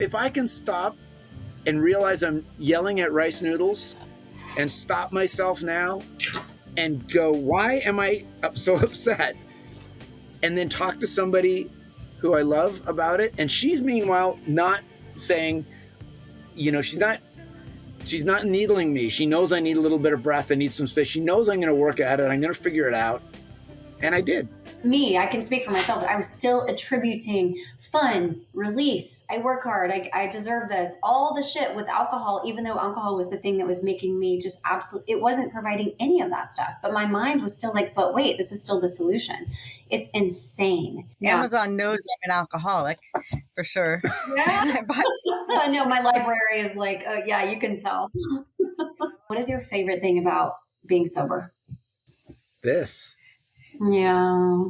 if I can stop and realize I'm yelling at rice noodles and stop myself now and go, why am I so upset? And then talk to somebody who I love about it. And she's meanwhile not saying, she's not needling me. She knows I need a little bit of breath. I need some space. She knows I'm going to work at it. I'm going to figure it out. And I did. I can speak for myself, but I was still attributing fun, release. I work hard. I deserve this. All the shit with alcohol, even though alcohol was the thing that was making me just absolutely, it wasn't providing any of that stuff. But my mind was still like, but wait, this is still the solution. It's insane. Amazon knows I'm an alcoholic for sure. Yeah. No, my library is like, yeah, you can tell. What is your favorite thing about being sober? This. Yeah.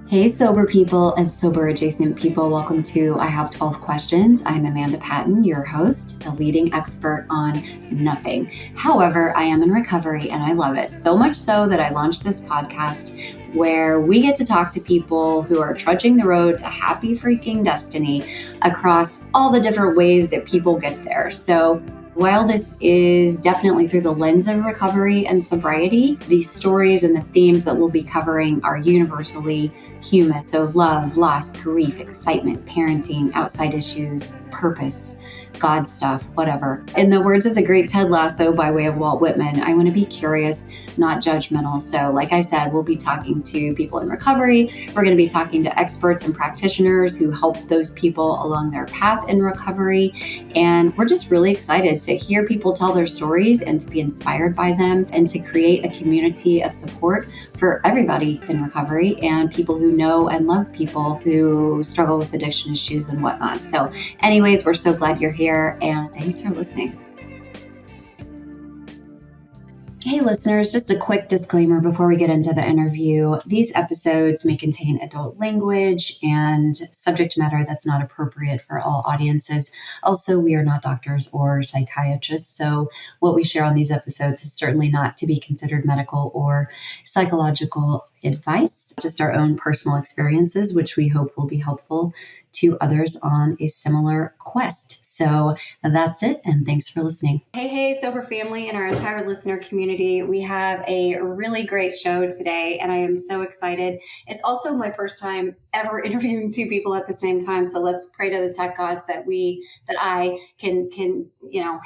Hey, sober people and sober adjacent people. Welcome to I Have 12 Questions. I'm Amanda Patton, your host, the leading expert on nothing. However, I am in recovery and I love it so much so that I launched this podcast where we get to talk to people who are trudging the road to happy freaking destiny across all the different ways that people get there. So while this is definitely through the lens of recovery and sobriety, these stories and the themes that we'll be covering are universally human. So love, loss, grief, excitement, parenting, outside issues, purpose, God stuff, whatever. In the words of the great Ted Lasso by way of Walt Whitman, I want to be curious, not judgmental. So like I said, we'll be talking to people in recovery. We're going to be talking to experts and practitioners who help those people along their path in recovery. And we're just really excited to hear people tell their stories and to be inspired by them and to create a community of support for everybody in recovery and people who know and love people who struggle with addiction issues and whatnot. So anyways, we're so glad you're here and thanks for listening. Hey listeners, just a quick disclaimer before we get into the interview. These episodes may contain adult language and subject matter that's not appropriate for all audiences. Also, we are not doctors or psychiatrists, so what we share on these episodes is certainly not to be considered medical or psychological advice, just our own personal experiences, which we hope will be helpful to others on a similar quest. So that's it, and thanks for listening. Hey, sober family and our entire listener community. We have a really great show today, and I am so excited. It's also my first time ever interviewing two people at the same time, so let's pray to the tech gods that I can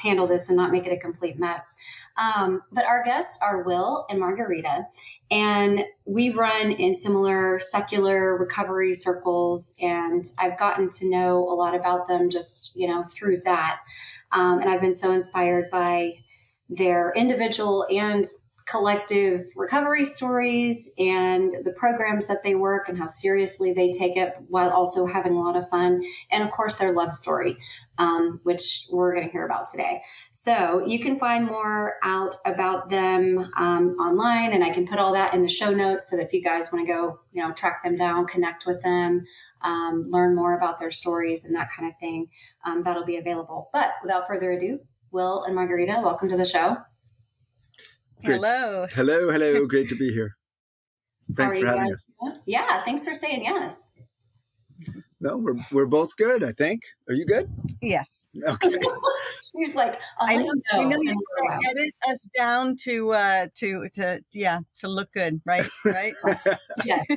handle this and not make it a complete mess. But our guests are Will and Margarita, and we run in similar secular recovery circles, and I've gotten to know a lot about them just, through that. And I've been so inspired by their individual and collective recovery stories and the programs that they work and how seriously they take it while also having a lot of fun. And of course, their love story, which we're going to hear about today. So you can find more out about them online, and I can put all that in the show notes so that if you guys want to go, track them down, connect with them, learn more about their stories and that kind of thing, that'll be available. But without further ado, Will and Margarita, welcome to the show. Great. Hello. Great to be here. Thanks for having us. Yeah, thanks for saying yes. No, we're both good, I think. Are you good? Yes. Okay. She's like, I know you edit us down to look good, right? Right? Yes,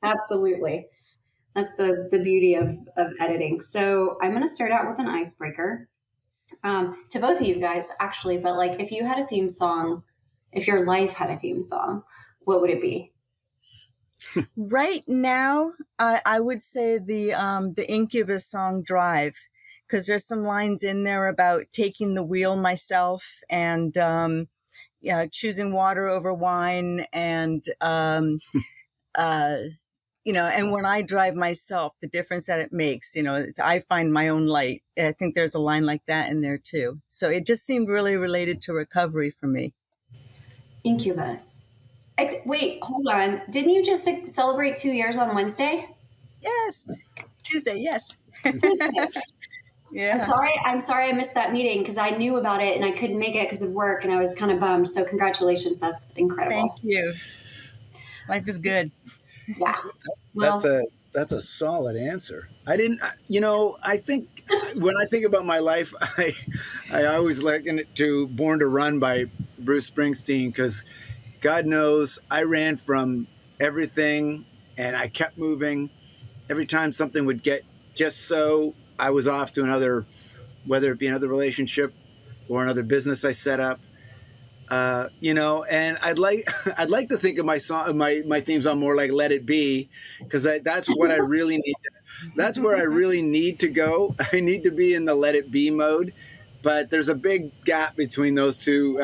absolutely. That's the beauty of editing. So I'm going to start out with an icebreaker. To both of you guys, actually, but like if you had a theme song, if your life had a theme song, what would it be? Right now, I would say the Incubus song Drive, because there's some lines in there about taking the wheel myself and choosing water over wine and and when I drive myself, the difference that it makes, I find my own light. I think there's a line like that in there too. So it just seemed really related to recovery for me. Incubus. Wait, hold on. Didn't you just celebrate 2 years on Wednesday? Yes. Tuesday, yes. Yeah. I'm sorry I missed that meeting because I knew about it and I couldn't make it because of work and I was kind of bummed. So congratulations. That's incredible. Thank you. Life is good. Yeah. Well, That's a solid answer. I didn't, I think when I think about my life, I always liken it to Born to Run by Bruce Springsteen, because God knows I ran from everything and I kept moving. Every time something would get just so, I was off to another, whether it be another relationship or another business I set up. And I'd like to think of my song, my theme song more like "Let It Be," because that's what I really need. That's where I really need to go. I need to be in the "Let It Be" mode, but there's a big gap between those two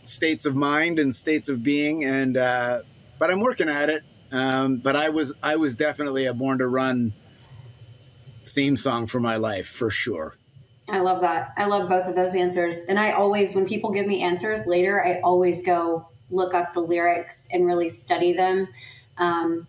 states of mind and states of being, and but I'm working at it. But I was definitely a Born to Run theme song for my life, for sure. I love that. I love both of those answers. And I always, when people give me answers later, I always go look up the lyrics and really study them. And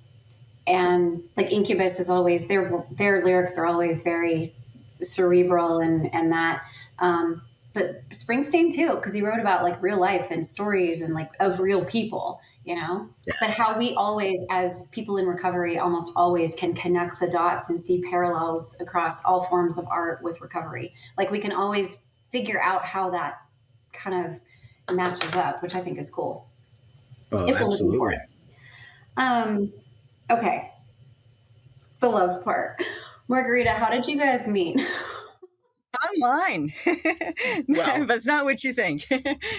like Incubus is always, their lyrics are always very cerebral and that. But Springsteen too, because he wrote about like real life and stories and like of real people, Yeah. But how we always, as people in recovery, almost always can connect the dots and see parallels across all forms of art with recovery. Like we can always figure out how that kind of matches up, which I think is cool. Oh, if we're looking for it. Okay. The love part. Margarita, how did you guys meet? Online, well, but it's not what you think.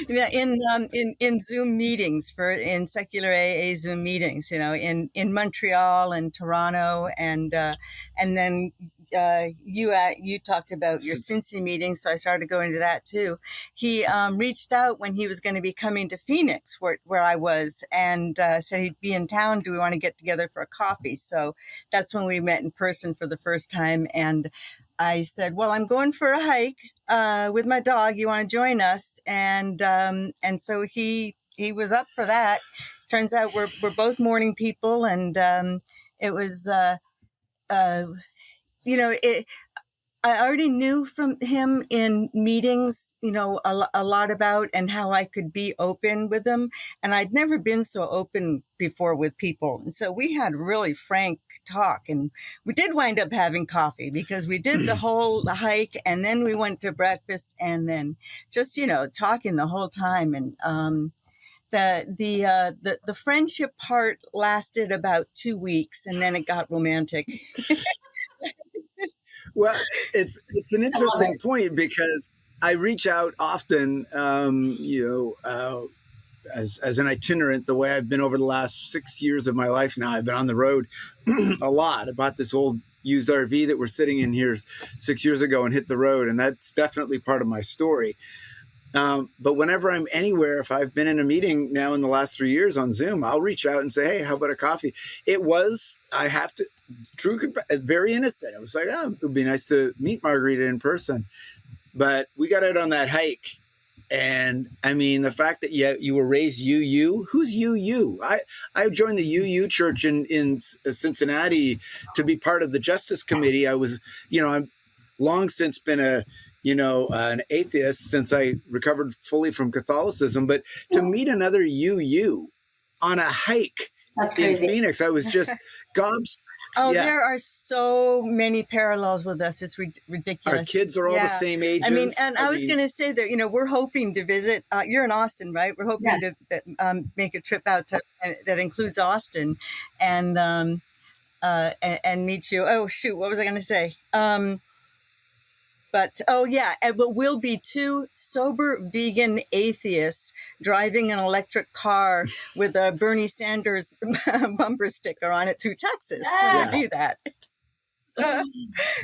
in Zoom meetings in secular AA Zoom meetings, in Montreal and Toronto, and then you talked about your Cincy meeting, so I started going to that too. He reached out when he was going to be coming to Phoenix, where I was, and said he'd be in town. Do we want to get together for a coffee? So that's when we met in person for the first time, and I said, well, I'm going for a hike with my dog. You want to join us? And so he was up for that. Turns out we're both morning people, and it was I already knew from him in meetings, a lot about and how I could be open with them. And I'd never been so open before with people. And so we had really frank talk, and we did wind up having coffee because we did the hike, and then we went to breakfast, and then just, talking the whole time. And, the friendship part lasted about 2 weeks, and then it got romantic. Well, it's an interesting point, because I reach out often, as an itinerant, the way I've been over the last 6 years of my life now. I've been on the road a lot. I bought this old used RV that we're sitting in here 6 years ago and hit the road, and that's definitely part of my story. But whenever I'm anywhere, if I've been in a meeting now in the last 3 years on Zoom, I'll reach out and say, hey, how about a coffee? Very innocent. It was like, oh, it would be nice to meet Margarita in person. But we got out on that hike. And I mean, the fact that you were raised UU, who's UU? I joined the UU church in Cincinnati to be part of the Justice Committee. I was, I've long since been an atheist since I recovered fully from Catholicism. But to meet another UU on a hike in Phoenix, I was just gobsmacked. Oh, yeah. There are so many parallels with us. It's ridiculous. Our kids are all the same ages. I mean, and I was going to say that, we're hoping to visit. You're in Austin, right? We're hoping to make a trip out that includes Austin and meet you. Oh, shoot. What was I going to say? But we'll be two sober vegan atheists driving an electric car with a Bernie Sanders bumper sticker on it through Texas. We'll do that.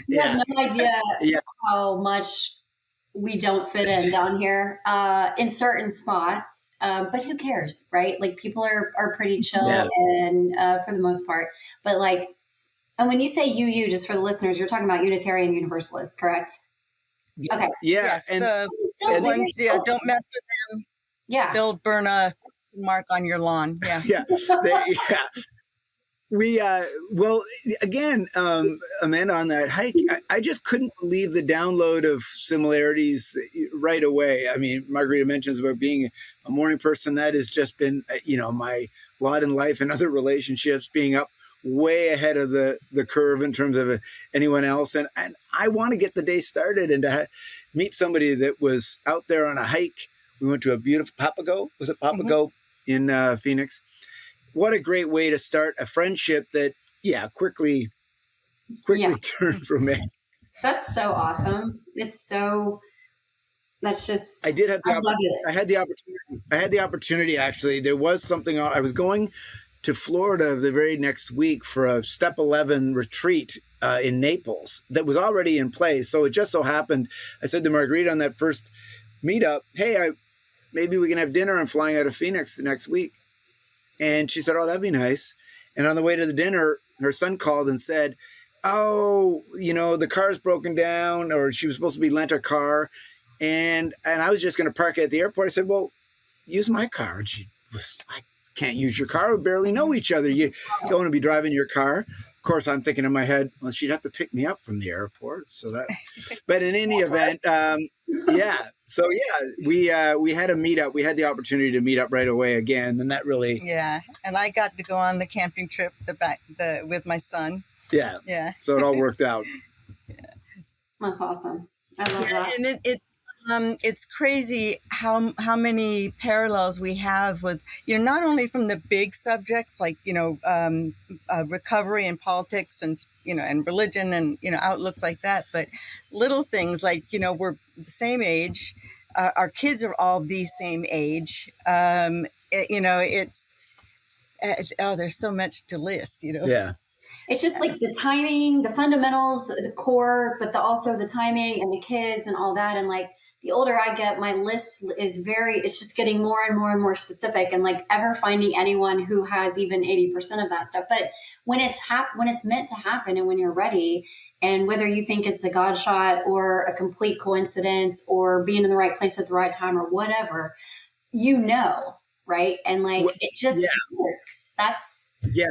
You have no idea how much we don't fit in down here in certain spots. But who cares, right? Like people are pretty chill and for the most part. But and when you say UU, just for the listeners, you're talking about Unitarian Universalist, correct? Okay. Yeah. Yes, the ones, don't mess with them. Yeah. They'll burn a mark on your lawn. Yeah. Well, again, Amanda, on that hike, I just couldn't believe the download of similarities right away. I mean, Margarita mentions about being a morning person. That has just been, my lot in life and other relationships, being up way ahead of the curve in terms of anyone else. And I want to get the day started and to meet somebody that was out there on a hike. We went to a beautiful Papago. Was it Papago in Phoenix? What a great way to start a friendship that, quickly turned romantic. That's so awesome. That's just, I did have I love it. I had the opportunity, actually. There was something, I was going to Florida the very next week for a Step 11 retreat in Naples that was already in place. So it just so happened, I said to Margarita on that first meetup, hey, maybe we can have dinner. I'm flying out of Phoenix the next week. And she said, oh, that'd be nice. And on the way to the dinner, her son called and said, oh, the car's broken down, or she was supposed to be lent a car. And I was just going to park at the airport. I said, well, use my car. And she was like, can't use your car. We barely know each other. You don't want to be driving your car. Of course, I'm thinking in my head, well, she'd have to pick me up from the airport. But in any event, So we had a meetup. We had the opportunity to meet up right away again, and that really And I got to go on the camping trip with my son. Yeah. So it all worked out. That's awesome. I love that. And it's crazy how many parallels we have with, not only from the big subjects like, recovery and politics and, and religion and, outlooks like that, but little things like, we're the same age. Our kids are all the same age. There's so much to list, Yeah. It's just like the timing, the fundamentals, the core, but also the timing and the kids and all that. And like the older I get, my list is it's just getting more and more and more specific, and like ever finding anyone who has even 80% of that stuff. But when it's meant to happen and when you're ready, and whether you think it's a God shot or a complete coincidence or being in the right place at the right time or whatever, right? And like it just works. Yeah.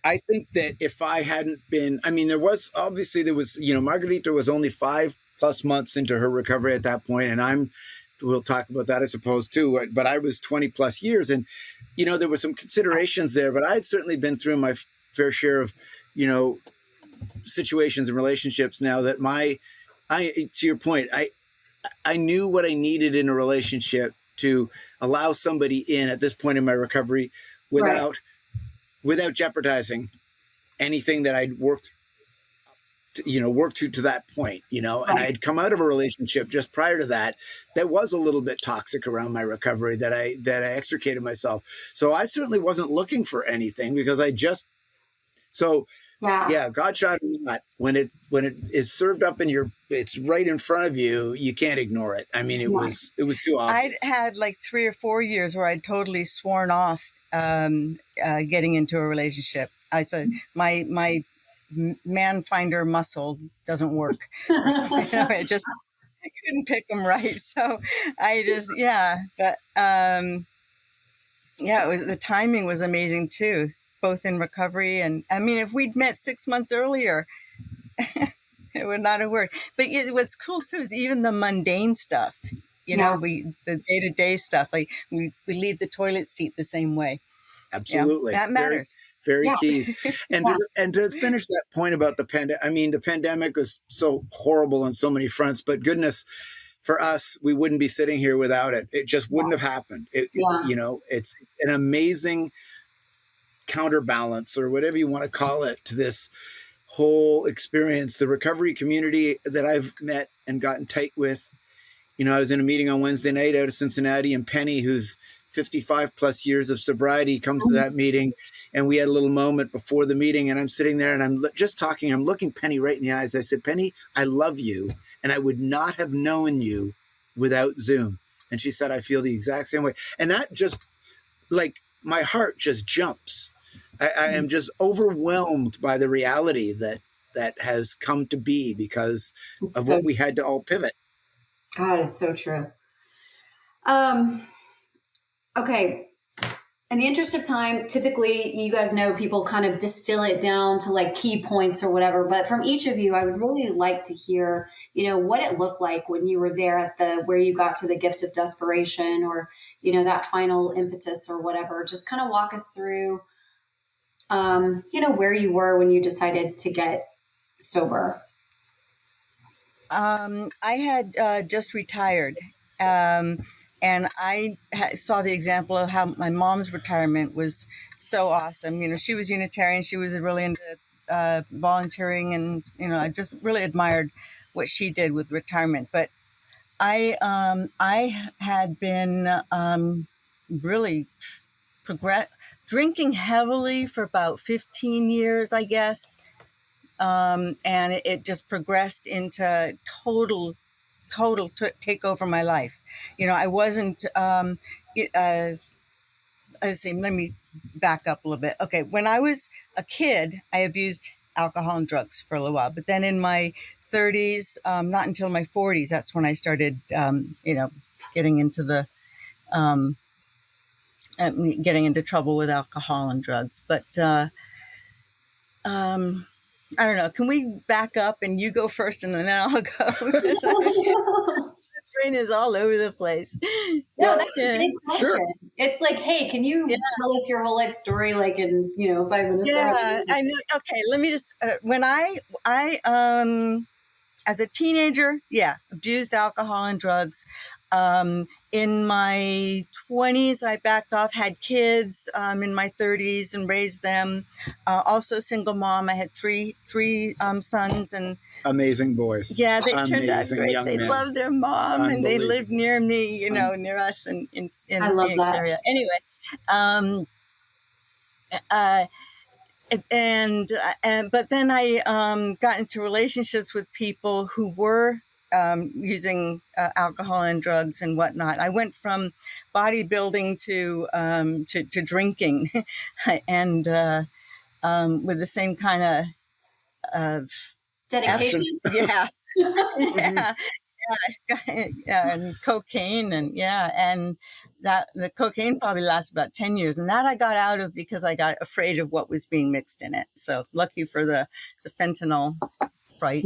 I think that if I hadn't been, there was, Margarita was only 5+ months into her recovery at that point, and we'll talk about that, I suppose, too, but I was 20+ years, and, there were some considerations there, but I'd certainly been through my fair share of, situations and relationships now that to your point, I knew what I needed in a relationship to allow somebody in at this point in my recovery without jeopardizing anything that I'd worked to that point, and I'd come out of a relationship just prior to that was a little bit toxic around my recovery that I extricated myself. So I certainly wasn't looking for anything because God shot or not, when it is served up it's right in front of you, you can't ignore it. It was too obvious. I'd had like 3 or 4 years where I'd totally sworn off getting into a relationship. I said my man finder muscle doesn't work. I couldn't pick them right. So I just but the timing was amazing too, both in recovery and if we'd met 6 months earlier, it would not have worked. But what's cool too is even the mundane stuff. The day-to-day stuff, like we leave the toilet seat the same way. Absolutely. That matters. Very key. And to finish that point about the pandemic, the pandemic was so horrible on so many fronts, but goodness, for us, we wouldn't be sitting here without it. It just wouldn't have happened. It's an amazing counterbalance, or whatever you want to call it, to this whole experience. The recovery community that I've met and gotten tight with, I was in a meeting on Wednesday night out of Cincinnati, and Penny, who's 55+ years of sobriety, comes to that meeting, and we had a little moment before the meeting, and I'm sitting there and I'm just talking. I'm looking Penny right in the eyes. I said, Penny, I love you, and I would not have known you without Zoom. And she said, I feel the exact same way. And that just, like, my heart just jumps. I am just overwhelmed by the reality that has come to be because of what we had to all pivot. God, it's so true. Okay. In the interest of time, typically, you guys know people kind of distill it down to like key points or whatever. But from each of you, I would really like to hear, what it looked like when you were there at where you got to the gift of desperation, or, that final impetus or whatever. Just kind of walk us through, where you were when you decided to get sober. I had just retired. And I saw the example of how my mom's retirement was so awesome. She was Unitarian. She was really into volunteering, and I just really admired what she did with retirement. But I had been really drinking heavily for about 15 years, I guess, and it just progressed into total take over my life. I wasn't, let's see, let me back up a little bit. Okay. When I was a kid, I abused alcohol and drugs for a little while, but then in my 30s, not until my 40s, that's when I started, getting into getting into trouble with alcohol and drugs. But, I don't know. Can we back up and you go first and then I'll go? The brain is all over the place. No, that's a big question. Sure. It's like, hey, can you tell us your whole life story, like in 5 minutes? Yeah, I know. Okay, let me just. When I as a teenager, abused alcohol and drugs. In my 20s, I backed off, had kids in my 30s and raised them. Also single mom. I had three sons, and amazing boys. Yeah, they turned out great. They loved their mom, and they lived near me, near us in I love Phoenix that. area. Anyway, but then I got into relationships with people who were using alcohol and drugs and whatnot. I went from bodybuilding to drinking, and with the same kind of dedication. Yeah, and cocaine, and that the cocaine probably lasted about 10 years, and that I got out of because I got afraid of what was being mixed in it. So lucky for the fentanyl fright.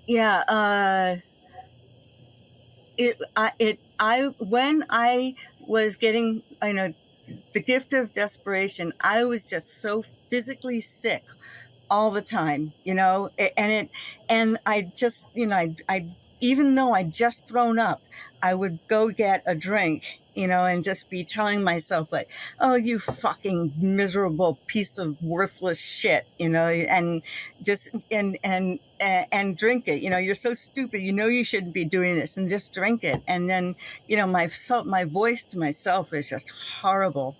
Yeah. But when I was getting, the gift of desperation, I was just so physically sick all the time, and I just, I even though I just thrown up, I would go get a drink, and just be telling myself like, oh, you fucking miserable piece of worthless shit, and just, and drink it. You're so stupid. You shouldn't be doing this, and just drink it. And then, my voice to myself is just horrible.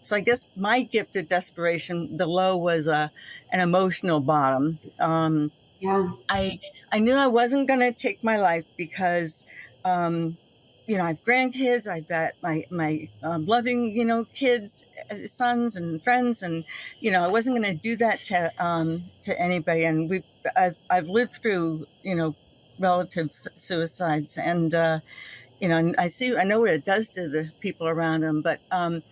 So I guess my gift of desperation, the low was an emotional bottom. I knew I wasn't going to take my life because, I have grandkids. I've got my loving, kids, sons and friends, and I wasn't going to do that to anybody. And I've lived through relative suicides, and and I know what it does to the people around them, but I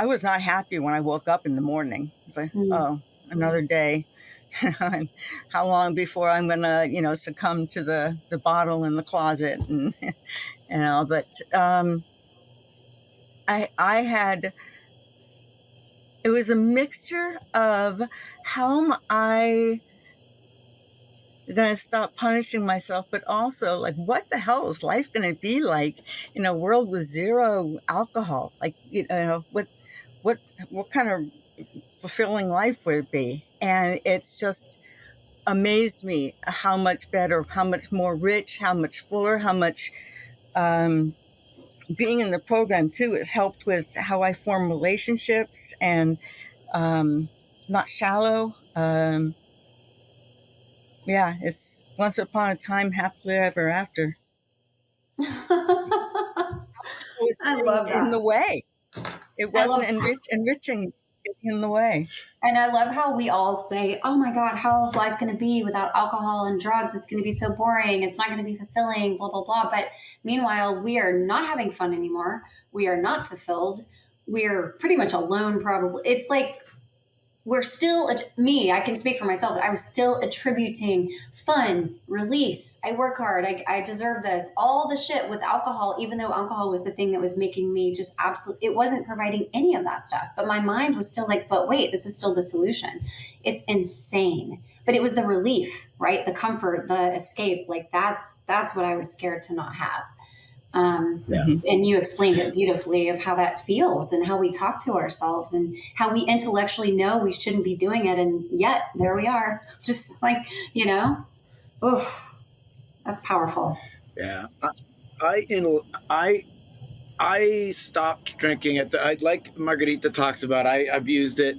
was not happy when I woke up in the morning. It's like, oh, another day. And how long before I'm going to, succumb to the bottle in the closet, and, but I had, it was a mixture of how am I going to stop punishing myself, but also like, what the hell is life going to be like in a world with zero alcohol? Like, what kind of fulfilling life would it be? And it's just amazed me how much better, how much more rich, how much fuller, how much being in the program too has helped with how I form relationships, and not shallow. It's once upon a time, happily ever after. I love that. In the way, it wasn't enriching. getting in the way. And I love how we all say, oh my God, how is life going to be without alcohol and drugs? It's going to be so boring. It's not going to be fulfilling, blah, blah, blah. But meanwhile, we are not having fun anymore. We are not fulfilled. We're pretty much alone, probably. It's like we're still, I can speak for myself, but I was still attributing fun, release. I work hard. I deserve this, all the shit with alcohol, even though alcohol was the thing that was making me just absolutely, it wasn't providing any of that stuff. But my mind was still like, but wait, this is still the solution. It's insane. But it was the relief, right? The comfort, the escape. Like that's what I was scared to not have. And you explained it beautifully of how that feels and how we talk to ourselves and how we intellectually know we shouldn't be doing it. And yet there we are, just like, oof, that's powerful. Yeah. I stopped drinking like Margarita talks about, I abused it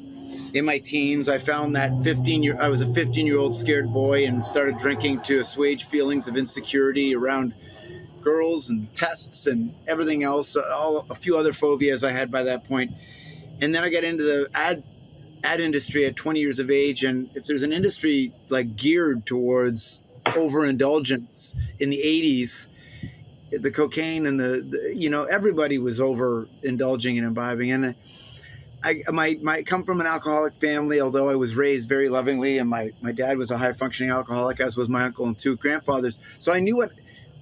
in my teens. I found that I was a 15-year-old scared boy and started drinking to assuage feelings of insecurity around girls and tests and everything else, a few other phobias I had by that point. And then I got into the ad industry at 20 years of age. And if there's an industry like geared towards overindulgence in the 80s, the cocaine and the everybody was overindulging and imbibing. And I come from an alcoholic family, although I was raised very lovingly, and my dad was a high functioning alcoholic, as was my uncle and two grandfathers. So I knew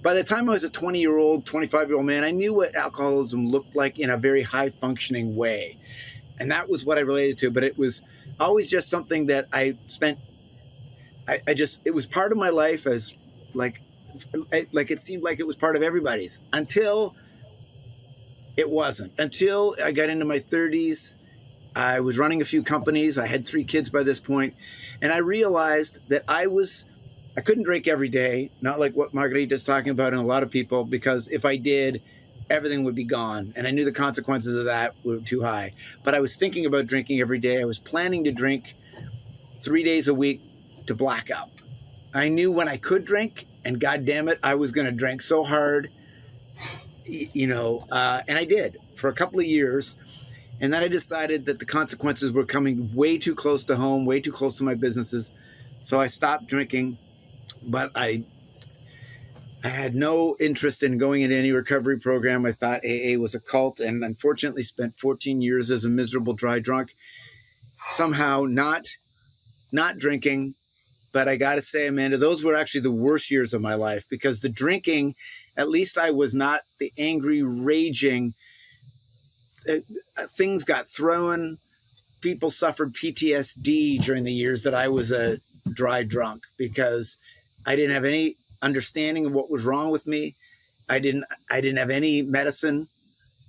by the time I was a 20-year-old, 25-year-old man, I knew what alcoholism looked like in a very high-functioning way. And that was what I related to. But it was always just something that I spent, it was part of my life as like it seemed like it was part of everybody's until it wasn't. Until I got into my 30s, I was running a few companies. I had 3 kids by this point. And I realized that I couldn't drink every day, not like what Margarita's talking about and a lot of people, because if I did, everything would be gone. And I knew the consequences of that were too high. But I was thinking about drinking every day. I was planning to drink 3 days a week to black out. I knew when I could drink, and God damn it, I was going to drink so hard, and I did for a couple of years. And then I decided that the consequences were coming way too close to home, way too close to my businesses. So I stopped drinking. But I had no interest in going into any recovery program. I thought AA was a cult, and unfortunately spent 14 years as a miserable dry drunk, somehow not drinking. But I got to say, Amanda, those were actually the worst years of my life, because the drinking, at least I was not the angry, raging. Things got thrown. People suffered PTSD during the years that I was a dry drunk, because I didn't have any understanding of what was wrong with me. I didn't have any medicine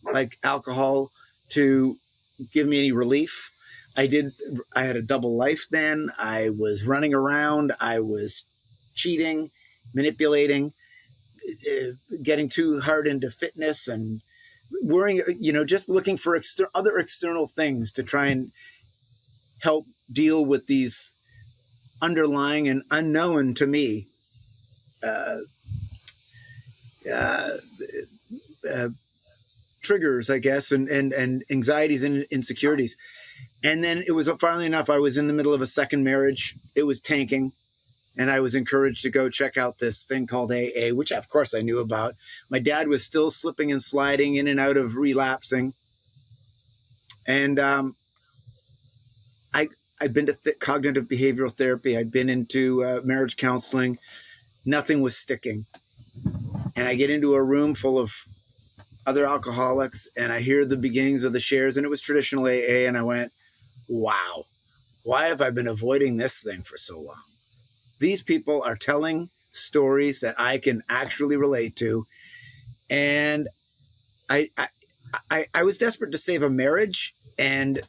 like alcohol to give me any relief. I had a double life then. I was running around. I was cheating, manipulating, getting too hard into fitness and worrying, just looking for other external things to try and help deal with these underlying and unknown to me triggers, I guess, and anxieties and insecurities. And then it was finally enough. I was in the middle of a second marriage. It was tanking. And I was encouraged to go check out this thing called AA, which of course I knew about. My dad was still slipping and sliding in and out of relapsing. And I'd been to cognitive behavioral therapy. I'd been into marriage counseling. Nothing was sticking. And I get into a room full of other alcoholics, and I hear the beginnings of the shares, and it was traditional AA. And I went, wow, why have I been avoiding this thing for so long? These people are telling stories that I can actually relate to. And I was desperate to save a marriage and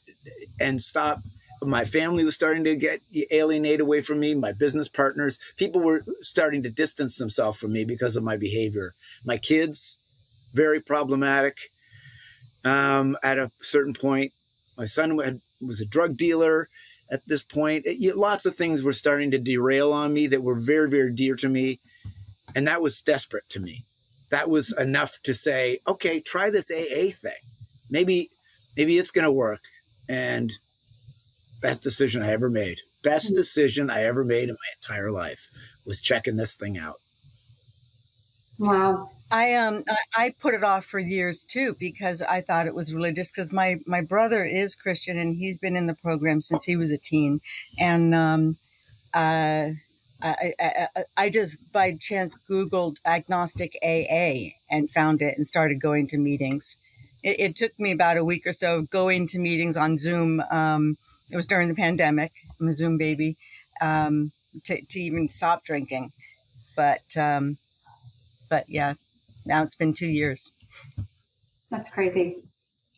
stop. My family was starting to get alienated away from me. My business partners, people were starting to distance themselves from me because of my behavior. My kids, very problematic. At a certain point, my son was a drug dealer. At this point, lots of things were starting to derail on me that were very, very dear to me. And that was desperate to me. That was enough to say, okay, try this AA thing. Maybe it's going to work. And Best decision I ever made. Best decision I ever made in my entire life was checking this thing out. Wow. I put it off for years too because I thought it was religious. Because my brother is Christian and he's been in the program since he was a teen, and I just by chance Googled agnostic AA and found it and started going to meetings. It took me about a week or so going to meetings on Zoom. It was during the pandemic. I'm a Zoom baby, to even stop drinking. But yeah, now it's been 2 years. That's crazy.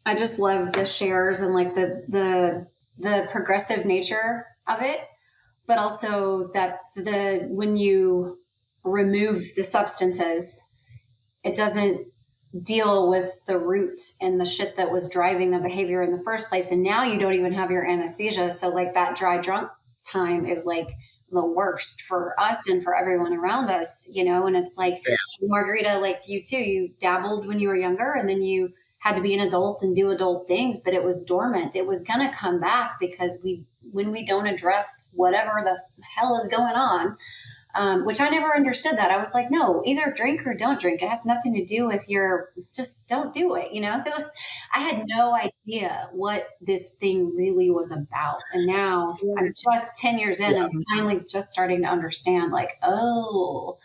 I just love the shares and like the progressive nature of it, but also that when you remove the substances, it doesn't deal with the root and the shit that was driving the behavior in the first place. And now you don't even have your anesthesia. So like that dry drunk time is like the worst for us and for everyone around us, and it's like, Margarita, like you too, you dabbled when you were younger and then you had to be an adult and do adult things, but it was dormant. It was going to come back because when we don't address whatever the hell is going on, which I never understood that. I was like, no, either drink or don't drink. It has nothing to do with just don't do it. I had no idea what this thing really was about. And now I'm just 10 years in, I'm finally just starting to understand like, oh,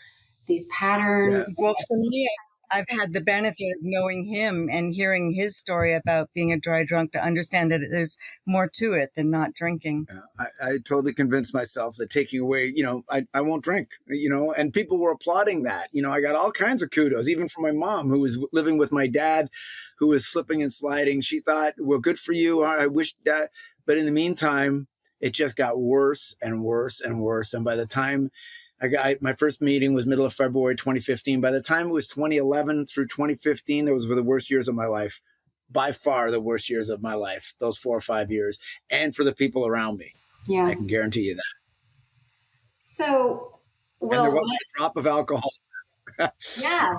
these patterns. Yeah. Well, for me, I've had the benefit of knowing him and hearing his story about being a dry drunk to understand that there's more to it than not drinking. I totally convinced myself that taking away, I won't drink, and people were applauding that. I got all kinds of kudos, even from my mom, who was living with my dad, who was slipping and sliding. She thought, well, good for you. I wish that. But in the meantime, it just got worse and worse and worse. And by the time my first meeting was middle of February 2015. By the time it was 2011 through 2015, those were the worst years of my life. By far the worst years of my life, those 4 or 5 years. And for the people around me. Yeah. I can guarantee you that. So, and there wasn't a drop of alcohol. Yeah.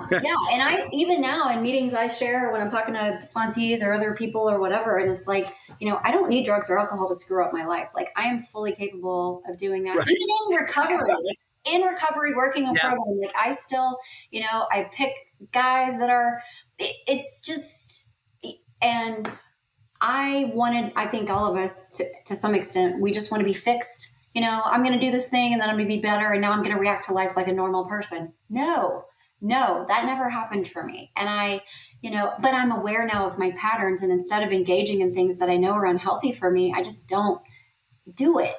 And even now in meetings I share when I'm talking to sponsees or other people or whatever, and it's like, I don't need drugs or alcohol to screw up my life. Like I am fully capable of doing that, even in recovery. Working a program, like I still, I pick guys that are, it's just, and I think all of us to some extent, we just want to be fixed. I'm going to do this thing and then I'm going to be better. And now I'm going to react to life like a normal person. No, that never happened for me. And but I'm aware now of my patterns. And instead of engaging in things that I know are unhealthy for me, I just don't do it.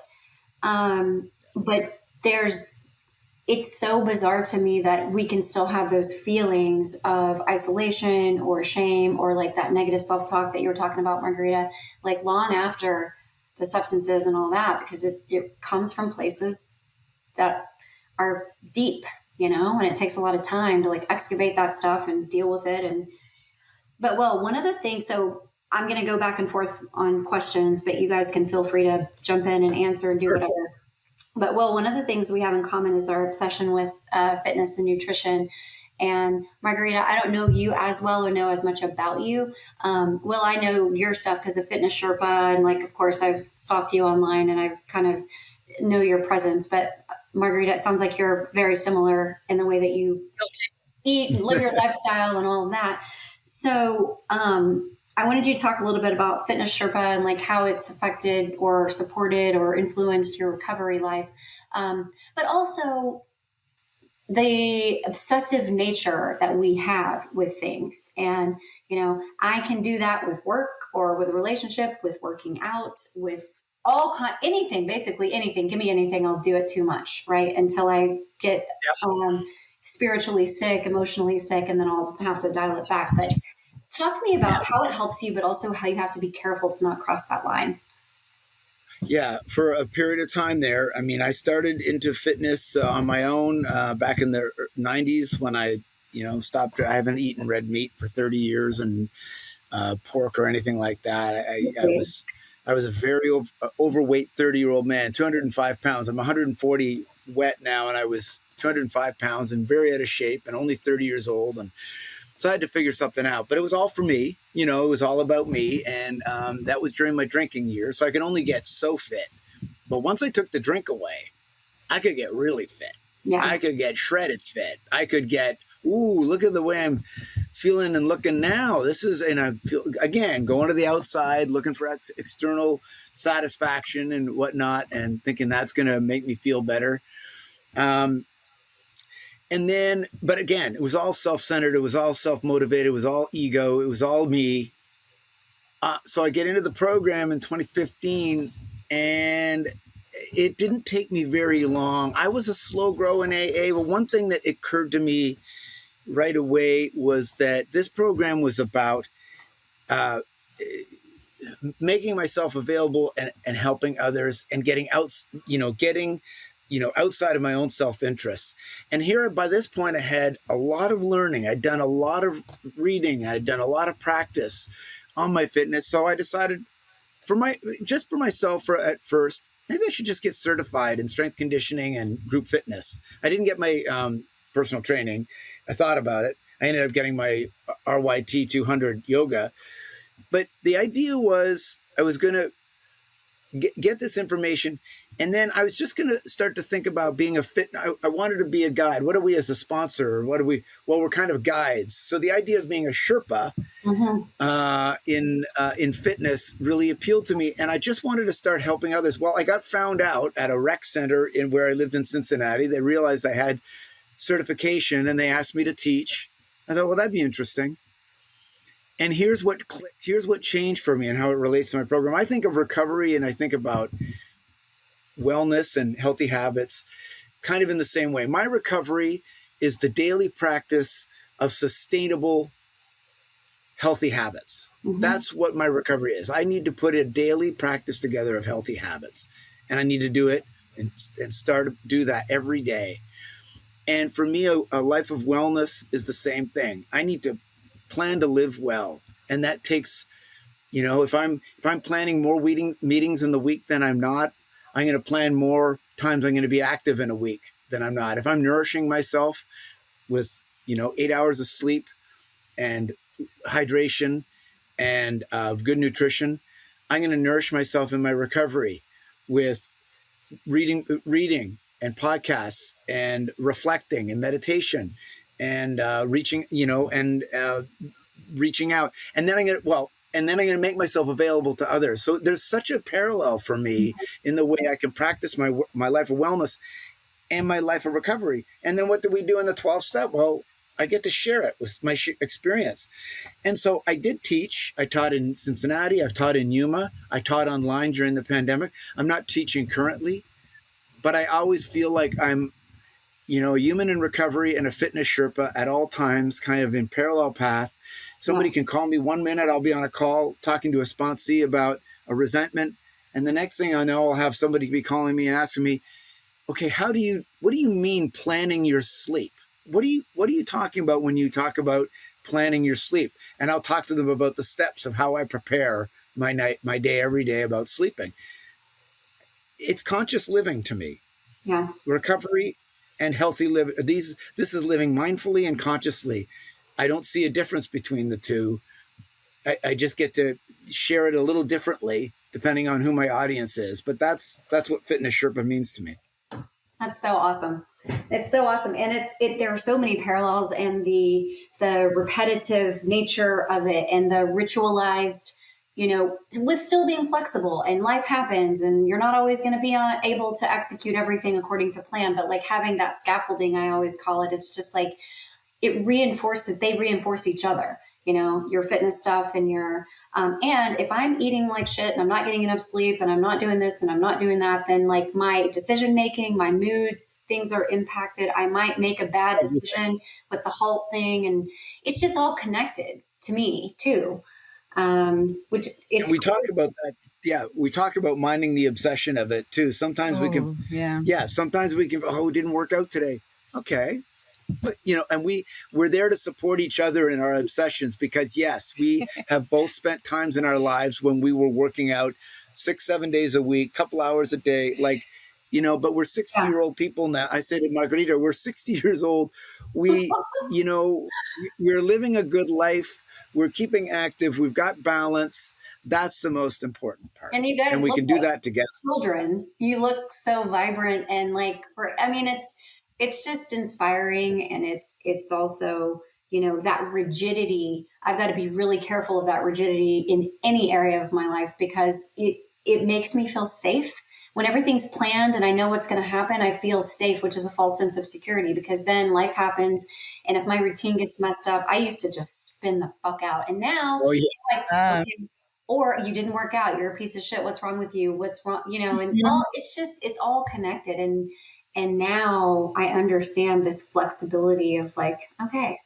But it's so bizarre to me that we can still have those feelings of isolation or shame or like that negative self-talk that you were talking about, Margarita, like long after the substances and all that, because it comes from places that are deep, and it takes a lot of time to like excavate that stuff and deal with it. But one of the things, so I'm going to go back and forth on questions, but you guys can feel free to jump in and answer and do whatever. But one of the things we have in common is our obsession with fitness and nutrition. And Margarita, I don't know you as well or know as much about you. Will, I know your stuff because of Fitness Sherpa. And like, of course, I've stalked you online and I've kind of know your presence. But Margarita, it sounds like you're very similar in the way that you eat and live your lifestyle and all of that. So I wanted you to talk a little bit about Fitness Sherpa and like how it's affected or supported or influenced your recovery life. But also the obsessive nature that we have with things. And, I can do that with work or with a relationship, with working out, with anything, basically anything. Give me anything. I'll do it too much, right? Until I get spiritually sick, emotionally sick, and then I'll have to dial it back. But talk to me about how it helps you, but also how you have to be careful to not cross that line. Yeah, for a period of time there. I mean, I started into fitness on my own back in the 90s when I, stopped. I haven't eaten red meat for 30 years and pork or anything like that. I was a very overweight 30-year-old man, 205 pounds. I'm 140 wet now, and I was 205 pounds and very out of shape and only 30 years old. And So I had to figure something out, but it was all for me. It was all about me. And that was during my drinking years. So I could only get so fit. But once I took the drink away, I could get really fit. Yeah. I could get shredded fit. I could get, ooh, look at the way I'm feeling and looking now. And I feel, again, going to the outside, looking for external satisfaction and whatnot, and thinking that's going to make me feel better. And then, but again, it was all self-centered. It was all self-motivated. It was all ego. It was all me. So I get into the program in 2015, and it didn't take me very long. I was a slow grow in AA, but one thing that occurred to me right away was that this program was about making myself available and helping others and getting out, outside of my own self-interest. And here, by this point, I had a lot of learning. I'd done a lot of reading. I'd done a lot of practice on my fitness. So I decided for myself at first, maybe I should just get certified in strength conditioning and group fitness. I didn't get my personal training. I thought about it. I ended up getting my RYT 200 yoga. But the idea was I was going to get this information, and then I was just going to start to think about being a fit. I wanted to be a guide. What are we as a sponsor? Or what are we? Well, we're kind of guides. So the idea of being a Sherpa in fitness really appealed to me, and I just wanted to start helping others. Well, I got found out at a rec center where I lived in Cincinnati. They realized I had certification, and they asked me to teach. I thought, well, that'd be interesting. And here's what clicked. Here's what changed for me and how it relates to my program. I think of recovery and I think about wellness and healthy habits kind of in the same way. My recovery is the daily practice of sustainable, healthy habits. That's what my recovery is. I need to put a daily practice together of healthy habits. And I need to do it and start to do that every day. And for me, a life of wellness is the same thing. I need to plan to live well. And that takes, if I'm planning more meetings in the week than I'm not, I'm going to plan more times I'm going to be active in a week than I'm not. If I'm nourishing myself with, 8 hours of sleep and hydration and good nutrition, I'm going to nourish myself in my recovery with reading and podcasts and reflecting and meditation and reaching out. And then I'm going to make myself available to others. So there's such a parallel for me in the way I can practice my life of wellness and my life of recovery. And then what do we do in the 12th step? Well, I get to share it with my experience. And so I did teach. I taught in Cincinnati. I've taught in Yuma. I taught online during the pandemic. I'm not teaching currently, but I always feel like I'm, a human in recovery and a fitness Sherpa at all times, kind of in parallel path. Somebody can call me 1 minute. I'll be on a call talking to a sponsee about a resentment. And the next thing I know, I'll have somebody be calling me and asking me, okay, what do you mean planning your sleep? What are you talking about when you talk about planning your sleep? And I'll talk to them about the steps of how I prepare my day every day about sleeping. It's conscious living to me. Yeah. Recovery and healthy living. This is living mindfully and consciously. I don't see a difference between the two. I just get to share it a little differently depending on who my audience is. But that's what Fitness Sherpa means to me. That's so awesome. It's so awesome. And there are so many parallels, and the repetitive nature of it and the ritualized, with still being flexible, and life happens and you're not always going to be able to execute everything according to plan, but like having that scaffolding, I always call it, it's just like, they reinforce each other, your fitness stuff and and if I'm eating like shit and I'm not getting enough sleep and I'm not doing this and I'm not doing that, then like my decision-making, my moods, things are impacted. I might make a bad decision with the HALT thing. And it's just all connected to me too. Which it's, we talk about that. Yeah. We talk about minding the obsession of it too. Sometimes we can, sometimes we can, it didn't work out today. Okay. But, and we're there to support each other in our obsessions, because yes, we have both spent times in our lives when we were working out 6-7 days a week, couple hours a day. Like, but we're 60-year-old people now. I say to Margarita, we're 60 years old. We, we're living a good life. We're keeping active. We've got balance. That's the most important part. And you guys we look can do like that together. children. You look so vibrant and it's just inspiring, and it's also, that rigidity. I've got to be really careful of that rigidity in any area of my life, because it makes me feel safe. When everything's planned and I know what's going to happen, I feel safe, which is a false sense of security, because then life happens. And if my routine gets messed up, I used to just spin the fuck out. And now Oh, yeah. it's like, okay, or you didn't work out, you're a piece of shit. What's wrong with you? What's wrong? And all, it's all connected. And now I understand this flexibility of like, okay,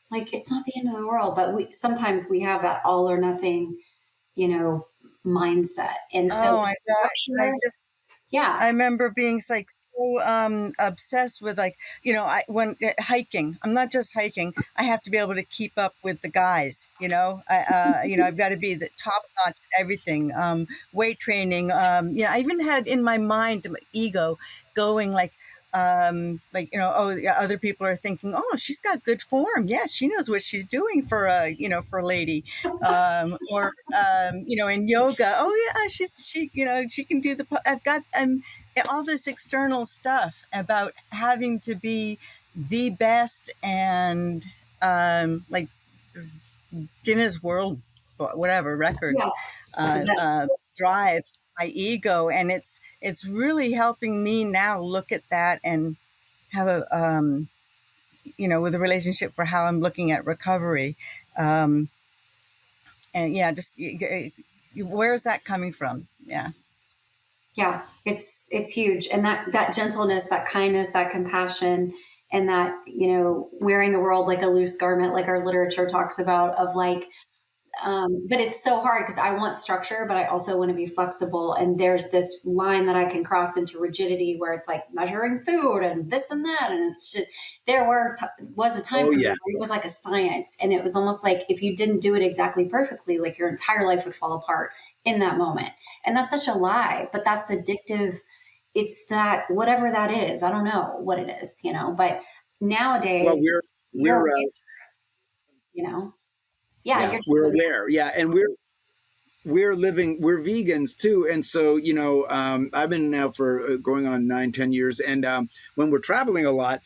like it's not the end of the world, but sometimes we have that all or nothing, mindset. And so I structure, yeah. I remember being like so obsessed with like, when hiking, I'm not just hiking. I have to be able to keep up with the guys, I've got to be the top notch everything, weight training. I even had in my mind, my ego going like, other people are thinking, oh, she's got good form. Yes, she knows what she's doing for a lady, in yoga. Oh yeah, she can do I've got all this external stuff about having to be the best and like Guinness World, whatever records, drive my ego, and it's really helping me now look at that and have a with a relationship for how I'm looking at recovery, and just where is that coming from? Yeah, it's huge. And that gentleness, that kindness, that compassion, and that, wearing the world like a loose garment, like our literature talks about, of like, but it's so hard because I want structure, but I also want to be flexible. And there's this line that I can cross into rigidity where it's like measuring food and this and that. And it's just, was a time for me where it was like a science. And it was almost like if you didn't do it exactly perfectly, like your entire life would fall apart in that moment. And that's such a lie, but that's addictive. It's that, whatever that is, I don't know what it is, but nowadays, well, we're we're aware. Yeah. And we're vegans too. And so, I've been now for going on 9-10 years. And when we're traveling a lot,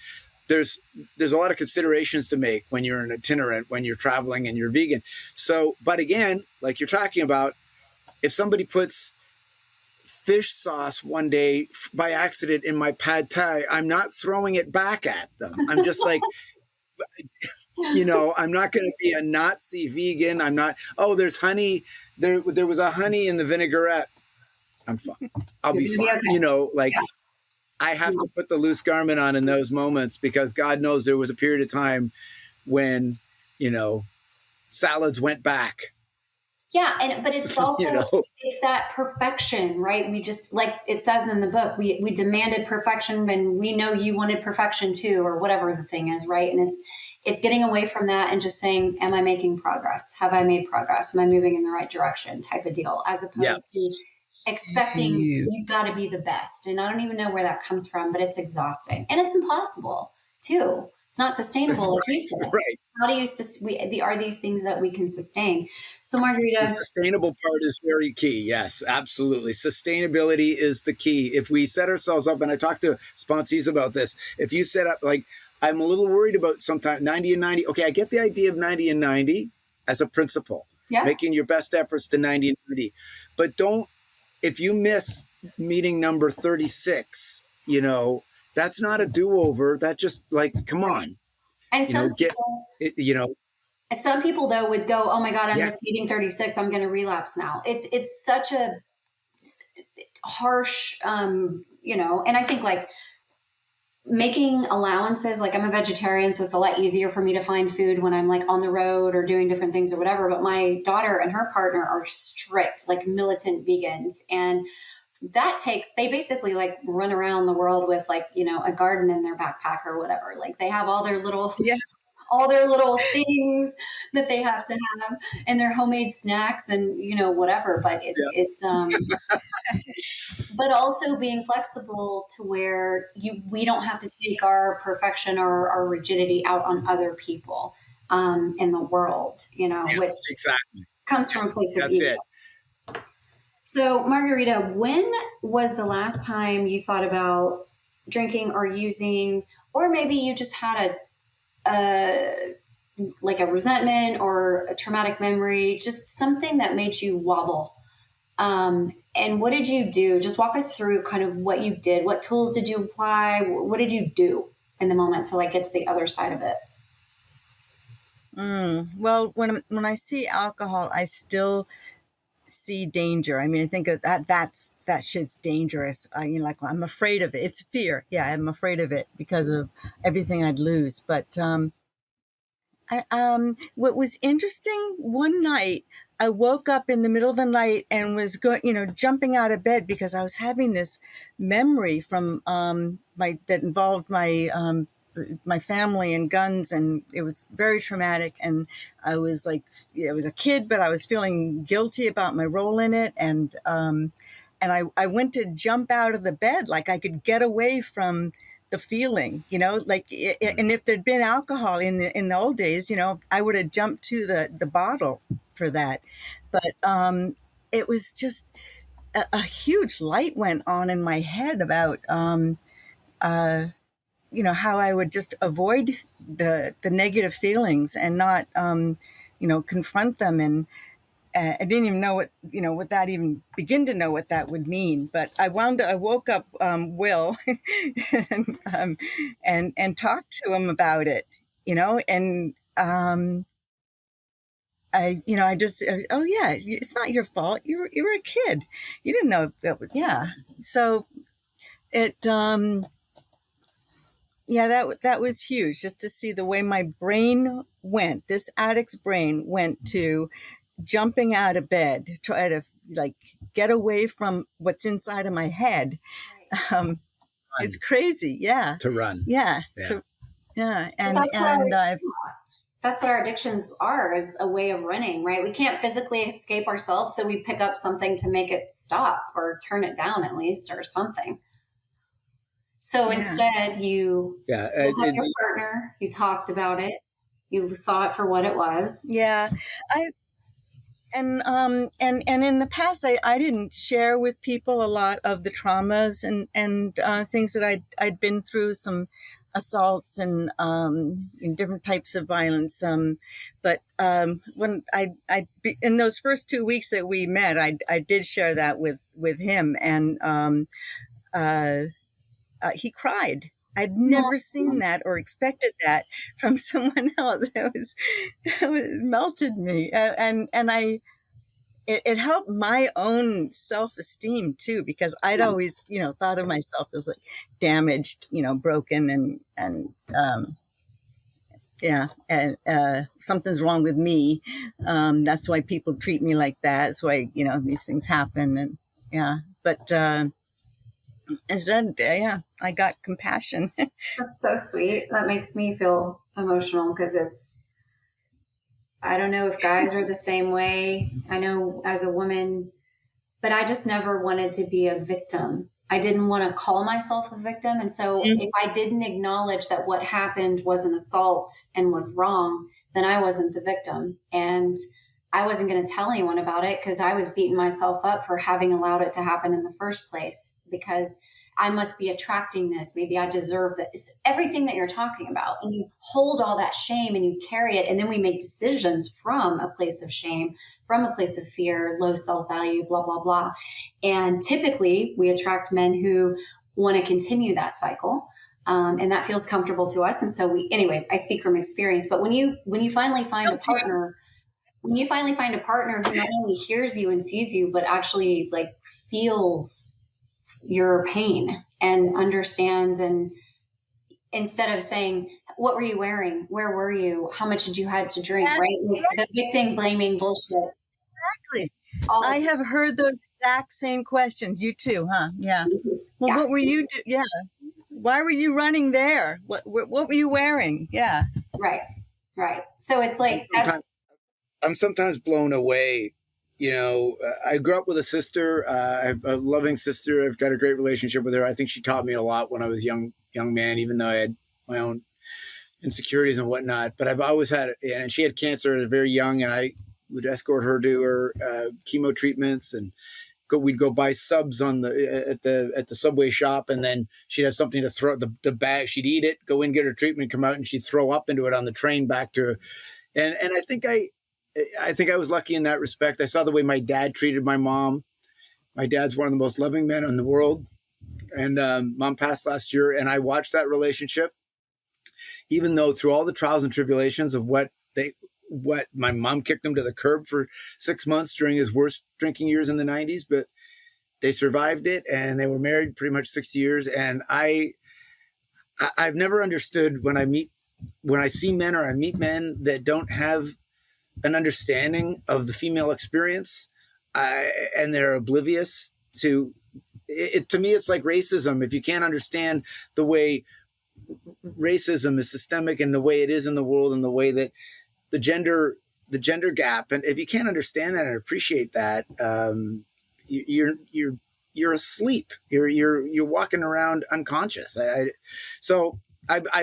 there's a lot of considerations to make when you're an itinerant, when you're traveling and you're vegan. So, but again, like you're talking about, if somebody puts fish sauce one day by accident in my pad thai, I'm not throwing it back at them. I'm just like, I'm not going to be a Nazi vegan. I'm not, there's honey. There was a honey in the vinaigrette. I'm fine. I'll be fine. Okay. I have to put the loose garment on in those moments, because God knows there was a period of time when, salads went back. Yeah, but it's also it's that perfection, right? We just, like it says in the book, we demanded perfection, and we know you wanted perfection too, or whatever the thing is, right? And it's getting away from that and just saying, am I making progress? Have I made progress? Am I moving in the right direction? Type of deal, as opposed to expecting you've got to be the best. And I don't even know where that comes from, but it's exhausting and it's impossible too. It's not sustainable. Like you said. Right. How do you are these things that we can sustain? So Margarita, the sustainable part is very key. Yes, absolutely. Sustainability is the key. If we set ourselves up, and I talked to sponsees about this, if you set up, like, I'm a little worried about sometimes 90 and 90. Okay, I get the idea of 90 and 90 as a principle, making your best efforts to 90 and 90. But if you miss meeting number 36, that's not a do-over. That's just like, come on. And some people though would go, oh my God, I'm just meeting 36. I'm going to relapse now. It's such a harsh, and I think like making allowances, like I'm a vegetarian, so it's a lot easier for me to find food when I'm like on the road or doing different things or whatever. But my daughter and her partner are strict, like militant vegans. And they basically like run around the world with like, a garden in their backpack or whatever. Like they have all their little, all their little things that they have to have and their homemade snacks and, whatever. But but also being flexible to where we don't have to take our perfection or our rigidity out on other people in the world, which exactly comes from a place of That's ego. it. So, Margarita, when was the last time you thought about drinking or using, or maybe you just had a resentment or a traumatic memory, just something that made you wobble? And what did you do? Just walk us through kind of what you did. What tools did you apply? What did you do in the moment to get to the other side of it? Well, when I see alcohol, I still see danger. I mean, I think that shit's dangerous. I'm afraid of it. It's fear. Yeah, I'm afraid of it because of everything I'd lose. But what was interesting, one night I woke up in the middle of the night and was jumping out of bed because I was having this memory from that involved my family and guns, and it was very traumatic. And I was I was a kid, but I was feeling guilty about my role in it. And I went to jump out of the bed, like I could get away from the feeling, and if there'd been alcohol in the old days, I would have jumped to the bottle for that. But it was just a huge light went on in my head about how I would just avoid the negative feelings and not confront them. And I didn't even know what that even begin to know what that would mean. But I woke up Will and talked to him about it, and I just, oh yeah, it's not your fault. You were a kid. You didn't know that was, yeah. So it, yeah, that was huge, just to see the way my brain went, this addict's brain went to jumping out of bed, try to get away from what's inside of my head. It's crazy. Yeah. To run. Yeah. Yeah. That's what our addictions are, is a way of running, right? We can't physically escape ourselves. So we pick up something to make it stop or turn it down at least, or something. So instead you looked up your partner, you talked about it, you saw it for what it was. Yeah. And in the past, I didn't share with people a lot of the traumas and things that I'd been through, some assaults and different types of violence. But when I in those first 2 weeks that we met, I did share that with him, and he cried. I'd never seen that or expected that from someone else. It melted me, and it helped my own self-esteem too, because I'd always thought of myself as damaged, broken, and something's wrong with me. That's why people treat me like that. That's why these things happen, but. Instead, I got compassion. That's so sweet. That makes me feel emotional, because I don't know if guys are the same way. I know as a woman, but I just never wanted to be a victim. I didn't want to call myself a victim. And so if I didn't acknowledge that what happened was an assault and was wrong, then I wasn't the victim. And I wasn't going to tell anyone about it, because I was beating myself up for having allowed it to happen in the first place, because I must be attracting this. Maybe I deserve this. Everything that you're talking about. And you hold all that shame and you carry it. And then we make decisions from a place of shame, from a place of fear, low self-value, blah, blah, blah. And typically we attract men who want to continue that cycle. And that feels comfortable to us. And so anyways, I speak from experience, but when you finally find a partner, who not only hears you and sees you, but actually feels your pain and understands, and instead of saying, what were you wearing? Where were you? How much did you had to drink? Yes, right? The victim blaming bullshit. Exactly. I have heard those exact same questions. You too, huh? Yeah. Well, what were you why were you running there? What were you wearing? Yeah. Right. Right. So it's like, I'm sometimes blown away. I grew up with a sister, I have a loving sister. I've got a great relationship with her. I think she taught me a lot when I was young man, even though I had my own insecurities and whatnot. But I've always had it, and she had cancer very young, and I would escort her to her chemo treatments, and we'd go buy subs on the Subway shop, and then she'd have something to throw the bag. She'd eat it, go in, get her treatment, come out, and she'd throw up into it on the train back to her. And I think I was lucky in that respect. I saw the way my dad treated my mom. My dad's one of the most loving men in the world, and mom passed last year, and I watched that relationship, even though through all the trials and tribulations of what my mom kicked him to the curb for 6 months during his worst drinking years in the 90s, but they survived it, and they were married pretty much 60 years. And I've never understood when I see men or I meet men that don't have an understanding of the female experience, and they're oblivious to it. To me, it's like racism. If you can't understand the way racism is systemic and the way it is in the world and the way that the gender gap, and if you can't understand that and appreciate that, you're asleep. You're walking around unconscious. I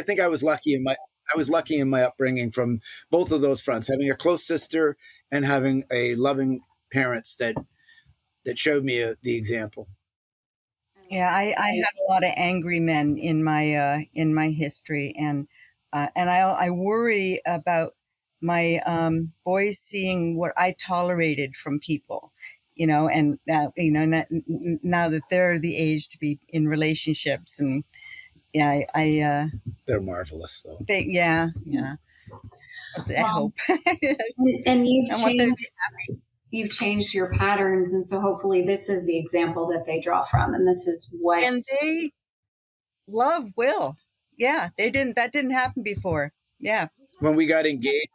think I was lucky in my upbringing from both of those fronts, having a close sister and having a loving parents that showed me the example. Yeah, I had a lot of angry men in my history, and I worry about my boys seeing what I tolerated from people, and now that they're the age to be in relationships, and yeah, they're marvelous though. I hope. and you've changed your patterns, and so hopefully this is the example that they draw from, and this is what. And they love Will. Yeah, that didn't happen before. Yeah. When we got engaged,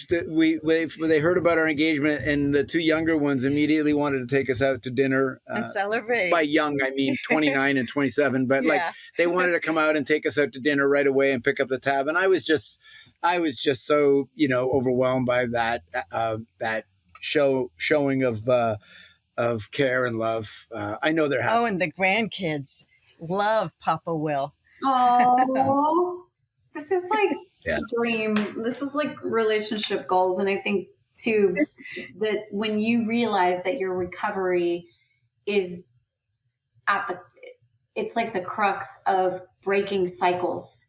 they heard about our engagement, and the two younger ones immediately wanted to take us out to dinner and celebrate. By young, I mean 29 and 27, but they wanted to come out and take us out to dinner right away and pick up the tab. And I was just so overwhelmed by that showing of care and love. I know they're happy. Oh, and the grandkids love Papa Will. Oh. This is like dream. This is like relationship goals. And I think too, that when you realize that your recovery is it's like the crux of breaking cycles,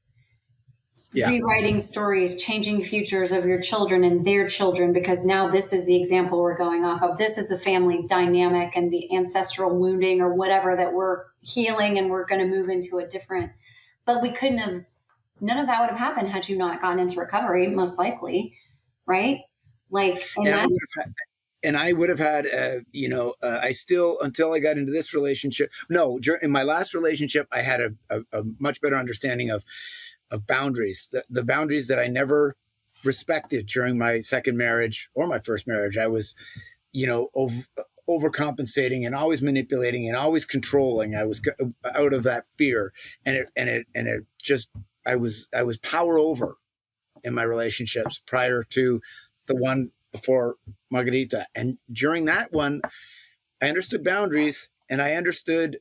rewriting stories, changing futures of your children and their children, because now this is the example we're going off of. This is the family dynamic and the ancestral wounding or whatever that we're healing, and we're going to move into a different, but none of that would have happened had you not gotten into recovery, most likely, right? I would have had, I still, until I got into this relationship. No, in my last relationship, I had a much better understanding of boundaries, the boundaries that I never respected during my second marriage or my first marriage. I was, overcompensating and always manipulating and always controlling. I was out of that fear, and it just. I was power over in my relationships prior to the one before Margarita. And during that one, I understood boundaries, and I understood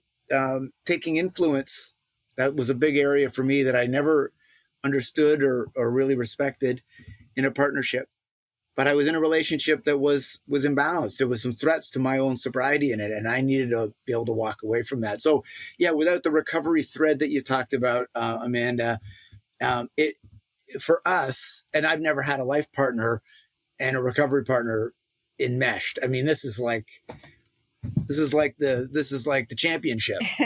taking influence. That was a big area for me that I never understood or really respected in a partnership. But I was in a relationship that was imbalanced. There was some threats to my own sobriety in it, and I needed to be able to walk away from that. So, without the recovery thread that you talked about, Amanda, it for us, and I've never had a life partner and a recovery partner enmeshed. I mean, this is like the championship. This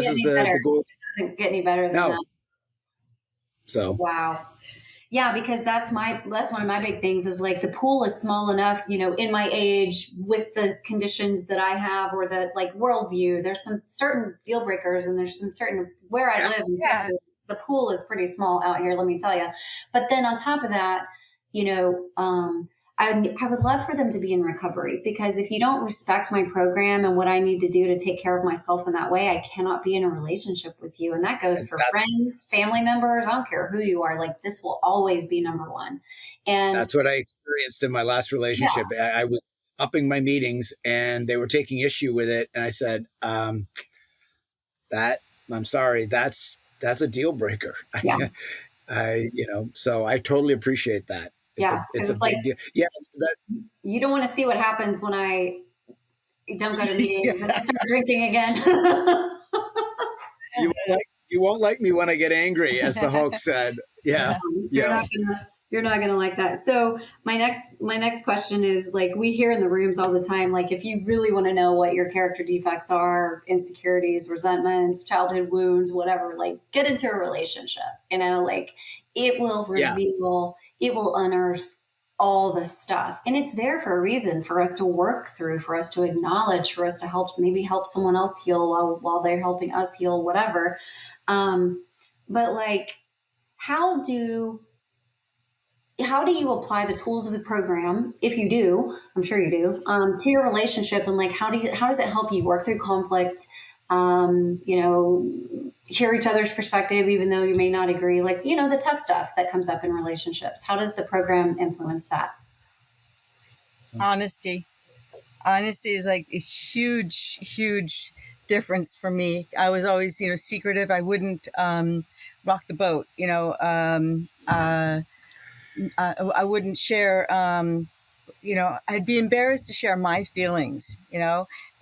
is the goal. It doesn't get any better than that. So wow. Yeah, because that's one of my big things is like the pool is small enough, in my age with the conditions that I have or the worldview. There's some certain deal breakers, and there's some certain where I live in Texas. The pool is pretty small out here, let me tell you. But then on top of that, I would love for them to be in recovery, because if you don't respect my program and what I need to do to take care of myself in that way, I cannot be in a relationship with you. And that goes And for friends, family members. I don't care who you are. Like, this will always be number one. And that's what I experienced in my last relationship. yeah, I was upping my meetings and they were taking issue with it. And I said, that I'm sorry, that's a deal breaker. yeah, So I totally appreciate that. yeah. It's Because a it's like, big deal. Yeah. That, you don't want to see what happens when I don't go to meetings and yeah. I start drinking again. You won't like me when I get angry, as the Hulk said. Yeah. You're Yeah. not gonna you're not gonna like that. So my next question is, like, we hear in the rooms all the time, like, if you really want to know what your character defects are, insecurities, resentments, childhood wounds, whatever, like, get into a relationship. Like, it will Yeah. reveal, it will unearth all the stuff. And it's there for a reason, for us to work through, for us to acknowledge, for us to help someone else heal while they're helping us heal, whatever. But like, how do how do you apply the tools of the program, if you do? I'm sure you do, to your relationship, and like, how does it help you work through conflict, hear each other's perspective even though you may not agree, like, the tough stuff that comes up in relationships? How does the program influence that? Honesty. Honesty is like a huge, huge difference for me. I was always, secretive. I wouldn't rock the boat. I wouldn't share. I'd be embarrassed to share my feelings.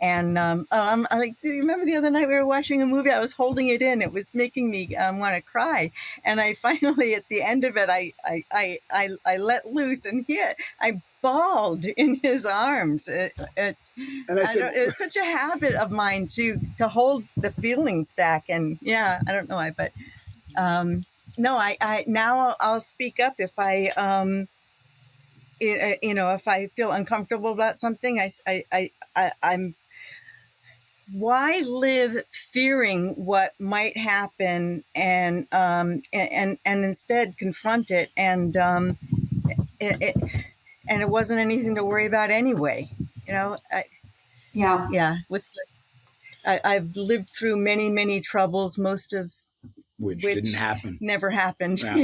And I like, you remember the other night we were watching a movie, I was holding it in. It was making me want to cry. And I finally, at the end of it, I let loose, and I bawled in his arms. And I said, it's such a habit of mine to hold the feelings back. And yeah, I don't know why, but no, I now I'll speak up if if I feel uncomfortable about something. I'm why live fearing what might happen, and instead confront it, and it wasn't anything to worry about anyway. Yeah. I've lived through many, many troubles, most of which didn't happen. Never happened. Yeah.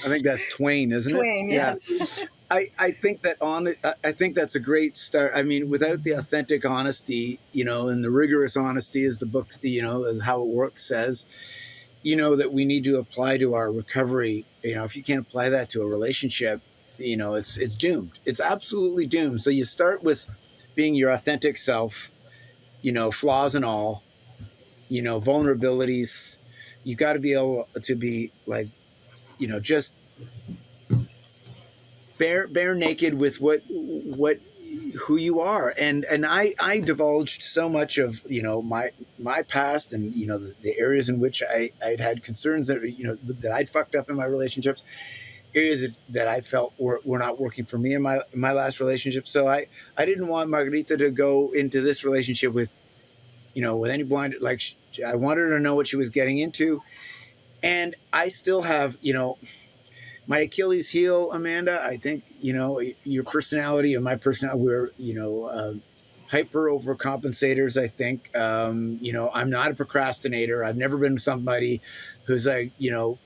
I think that's Twain, isn't it? Twain, yes. I think that's a great start. I mean, without the authentic honesty, and the rigorous honesty, as the book, as How It Works says, that we need to apply to our recovery. If you can't apply that to a relationship, it's doomed. It's absolutely doomed. So you start with being your authentic self, flaws and all, vulnerabilities. You got to be able to be like, just bare naked with who you are. And I divulged so much of, my past, and, the areas in which I'd had concerns that, that I'd fucked up in my relationships, areas that I felt were not working for me in my last relationship. So I didn't want Margarita to go into this relationship with, with any blind, like, I wanted her to know what she was getting into. And I still have, my Achilles heel, Amanda. I think, your personality and my personality, we're, hyper overcompensators, I think. I'm not a procrastinator. I've never been somebody who's like,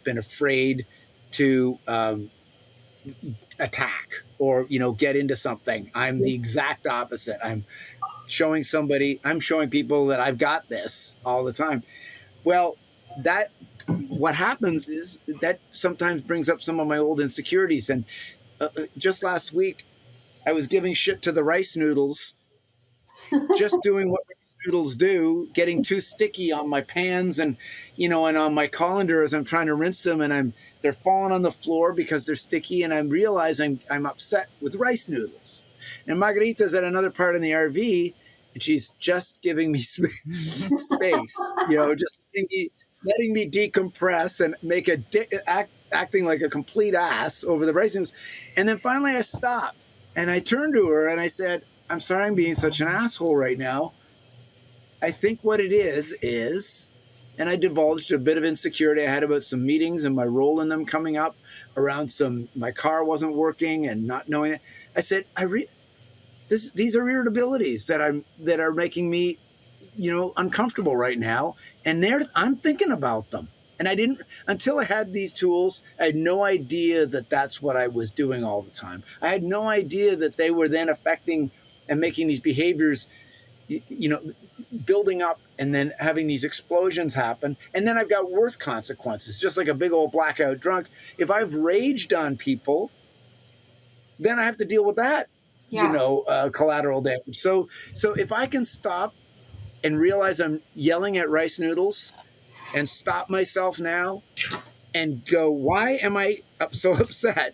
been afraid to attack or, get into something. I'm the exact opposite. I'm showing people that I've got this all the time. Well, what happens is that sometimes brings up some of my old insecurities. And just last week, I was giving shit to the rice noodles, just doing what rice noodles do, getting too sticky on my pans and, and on my colander as I'm trying to rinse them. And they're falling on the floor because they're sticky. And I'm realizing I'm upset with rice noodles. And Margarita's at another part in the RV, and she's just giving me space, just letting me decompress and make acting like a complete ass over the rice noodles. And then finally I stopped and I turned to her and I said, I'm sorry I'm being such an asshole right now. I think what it is And I divulged a bit of insecurity I had about some meetings and my role in them coming up, around my car wasn't working and not knowing it. I said, these are irritabilities that are making me, uncomfortable right now. And I'm thinking about them. And I didn't, until I had these tools, I had no idea that that's what I was doing all the time. I had no idea that they were then affecting and making these behaviors, building up and then having these explosions happen. And then I've got worse consequences, just like a big old blackout drunk. If I've raged on people, then I have to deal with that, collateral damage. So if I can stop and realize I'm yelling at rice noodles and stop myself now and go, why am I so upset?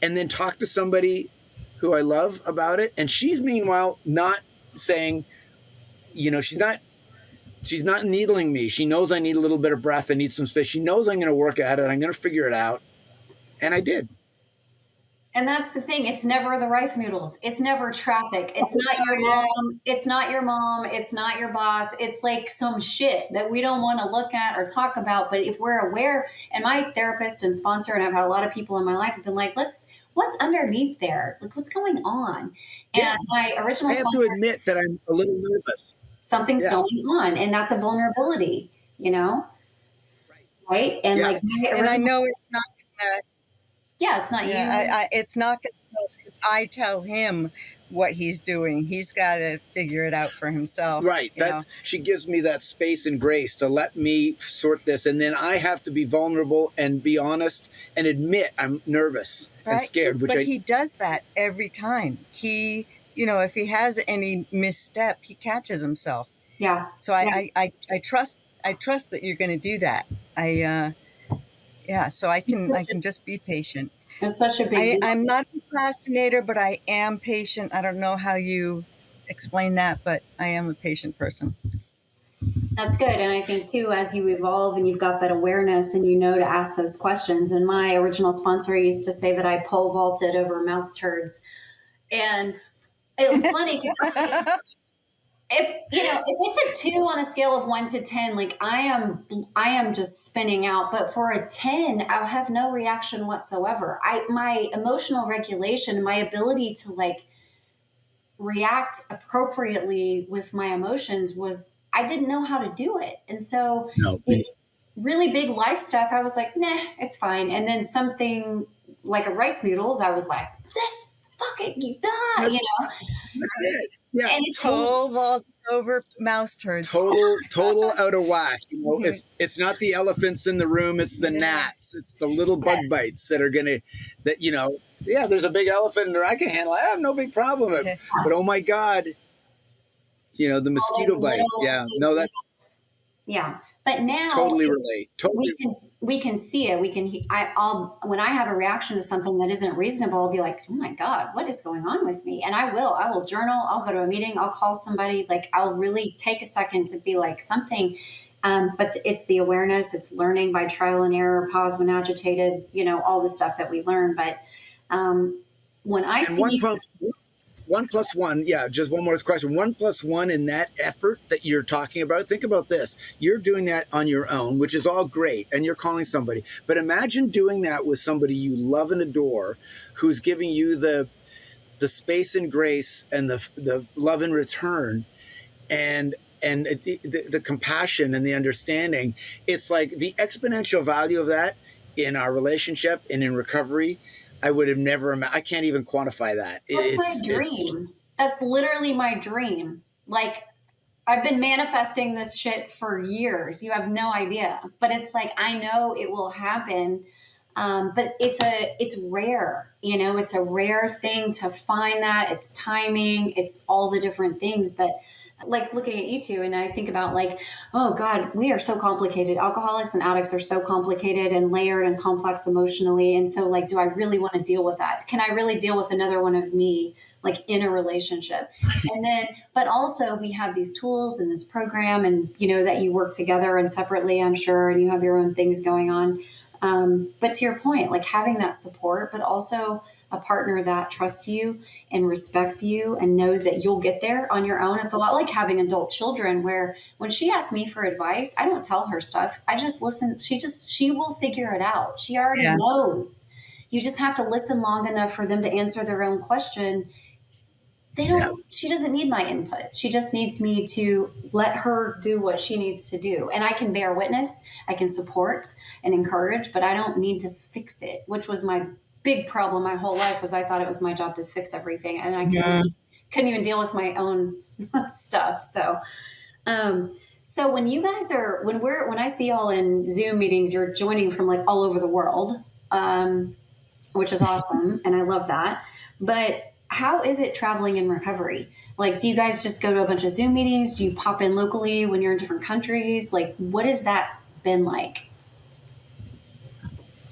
And then talk to somebody who I love about it. And she's meanwhile not saying, she's not needling me. She knows I need a little bit of breath. I need some space. She knows I'm going to work at it. I'm going to figure it out. And I did. And that's the thing. It's never the rice noodles. It's never traffic. It's not your mom. It's not your mom. It's not your boss. It's like some shit that we don't want to look at or talk about. But if we're aware, and my therapist and sponsor, and I've had a lot of people in my life have been like, what's underneath there? Like, what's going on? And my original I have to admit that I'm a little nervous. Something's going on. And that's a vulnerability, right? And like, and I know it's not it's not you. It's not going to help if I tell him what he's doing. He's got to figure it out for himself. Right. She gives me that space and grace to let me sort this. And then I have to be vulnerable and be honest and admit I'm nervous and scared. But he does that every time. He, if he has any misstep, he catches himself. Yeah. So I trust that you're going to do that. So I can just be patient. It's such a big deal. I'm not a procrastinator, but I am patient. I don't know how you explain that, but I am a patient person. That's good. And I think too, as you evolve and you've got that awareness and to ask those questions. And my original sponsor used to say that I pole vaulted over mouse turds. And it was funny because if it's a 2 on a scale of 1 to 10, like I am just spinning out. But for a 10, I'll have no reaction whatsoever. My emotional regulation, my ability to like react appropriately with my emotions I didn't know how to do it. And so really big life stuff, I was like, nah, it's fine. And then something like a rice noodles, I was like, this fucking, That's it. Yeah, and it's pole vault over mouse turds. Total out of whack. It's not the elephants in the room. It's the gnats. It's the little bug bites that are there's a big elephant and I can handle it. I have no big problem with it. But oh my God, the mosquito bite. Yeah. But now totally relate. We can see it. When I have a reaction to something that isn't reasonable, I'll be like, oh my God, what is going on with me? And I will journal. I'll go to a meeting. I'll call somebody. Like I'll really take a second to be like something. But it's the awareness. It's learning by trial and error, pause when agitated, all the stuff that we learn. But when I see 1 + 1, just one more question. 1 + 1 in that effort that you're talking about. Think about this. You're doing that on your own, which is all great, and you're calling somebody. But imagine doing that with somebody you love and adore, who's giving you the space and grace and the love in return, and the compassion and the understanding. It's like the exponential value of that in our relationship and in recovery. I would have never, I can't even quantify that. That's my dream. That's literally my dream. Like I've been manifesting this shit for years. You have no idea, but it's like, I know it will happen. But it's rare, it's a rare thing to find that. It's timing, it's all the different things. But like looking at you two, and I think about like, oh God, we are so complicated. Alcoholics and addicts are so complicated and layered and complex emotionally. And so like, do I really want to deal with that? Can I really deal with another one of me, like in a relationship? And then, but also we have these tools in this program and, that you work together and separately, I'm sure, and you have your own things going on. But to your point, like having that support, but also a partner that trusts you and respects you and knows that you'll get there on your own. It's a lot like having adult children, where when she asks me for advice, I don't tell her stuff. I just listen. She will figure it out. She already Yeah. knows. You just have to listen long enough for them to answer their own question. She doesn't need my input. She just needs me to let her do what she needs to do. And I can bear witness, I can support and encourage, but I don't need to fix it, which was my big problem my whole life. Was I thought it was my job to fix everything, and I couldn't even deal with my own stuff. So when you guys are, when I see y'all in Zoom meetings, you're joining from like all over the world, which is awesome. And I love that. But how is it traveling in recovery? Like, do you guys just go to a bunch of Zoom meetings? Do you pop in locally when you're in different countries? Like, what has that been like?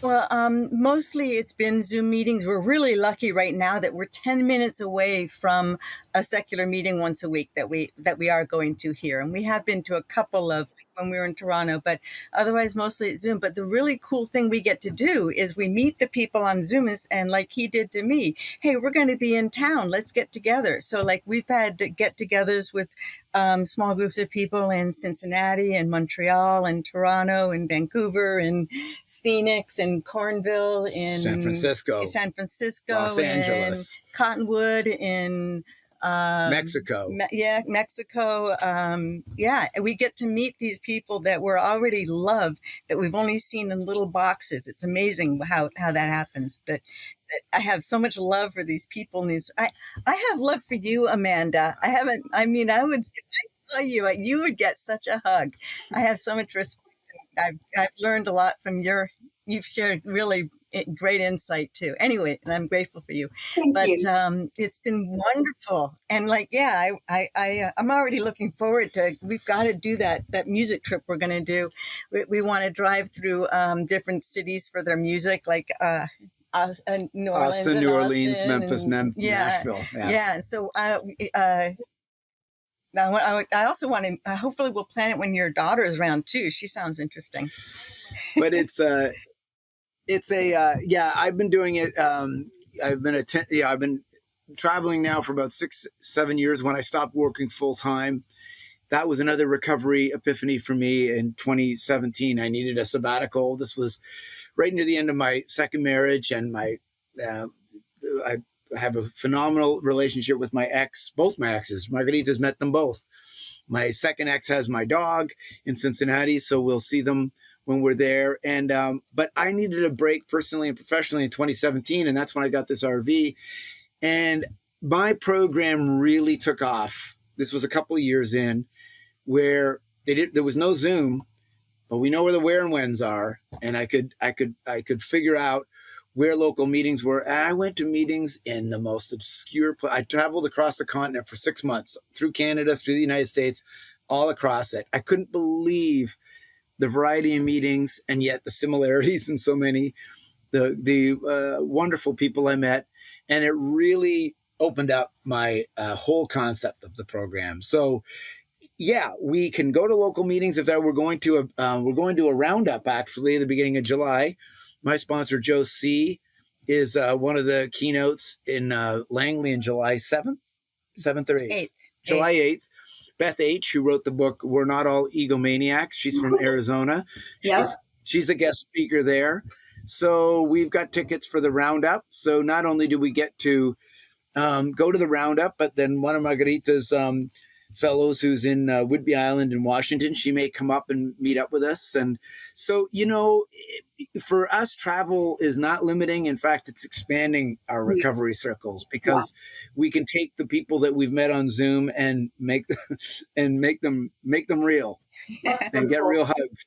Well, mostly it's been Zoom meetings. We're really lucky right now that we're 10 minutes away from a secular meeting once a week that we are going to here. And we have been to a couple of when we were in Toronto, but otherwise mostly it's Zoom. But the really cool thing we get to do is we meet the people on Zoom, and like he did to me, hey, we're going to be in town. Let's get together. So like we've had get-togethers with small groups of people in Cincinnati and Montreal and Toronto and Vancouver and Phoenix and Cornville in San Francisco, Los Angeles, Cottonwood in Mexico. Mexico. We get to meet these people that we're already love, that we've only seen in little boxes. It's amazing how that happens. But I have so much love for these people. And I have love for you, Amanda. I would, if I saw you, you would get such a hug. I have so much respect. I've learned a lot from you've shared really great insight too. Anyway, and I'm grateful for you. Thank you. It's been wonderful. And I'm already looking forward to, we've got to do that music trip we're going to do. We want to drive through different cities for their music, like New Orleans, Memphis, Nashville. Yeah. And so I also want to, hopefully we'll plan it when your daughter is around too. She sounds interesting. But I've been doing it. I've been traveling now for about 6-7 years. When I stopped working full time, that was another recovery epiphany for me in 2017. I needed a sabbatical. This was right near the end of my second marriage, and I have a phenomenal relationship with my ex, both my exes. Margarita's met them both. My second ex has my dog in Cincinnati, so we'll see them when we're there. And but I needed a break personally and professionally in 2017, and that's when I got this RV. And my program really took off. This was a couple of years in, where there was no Zoom, but we know where the where and whens are, and I could figure out where local meetings were. And I went to meetings in the most obscure place. I traveled across the continent for 6 months, through Canada, through the United States, all across it. I couldn't believe the variety of meetings, and yet the similarities in so many, the wonderful people I met. And it really opened up my whole concept of the program. So yeah, we can go to local meetings. We're going to a roundup actually at the beginning of July. My sponsor, Joe C., is one of the keynotes in Langley on July 7th or 8th. July 8th. Beth H., who wrote the book, We're Not All Egomaniacs. She's from Arizona. Yep. She's a guest speaker there. So we've got tickets for the roundup. So not only do we get to go to the roundup, but then one of Margarita's fellows who's in Whidbey Island in Washington, she may come up and meet up with us. And so, for us, travel is not limiting. In fact, it's expanding our recovery circles, because we can take the people that we've met on Zoom and make them real and get real hugs.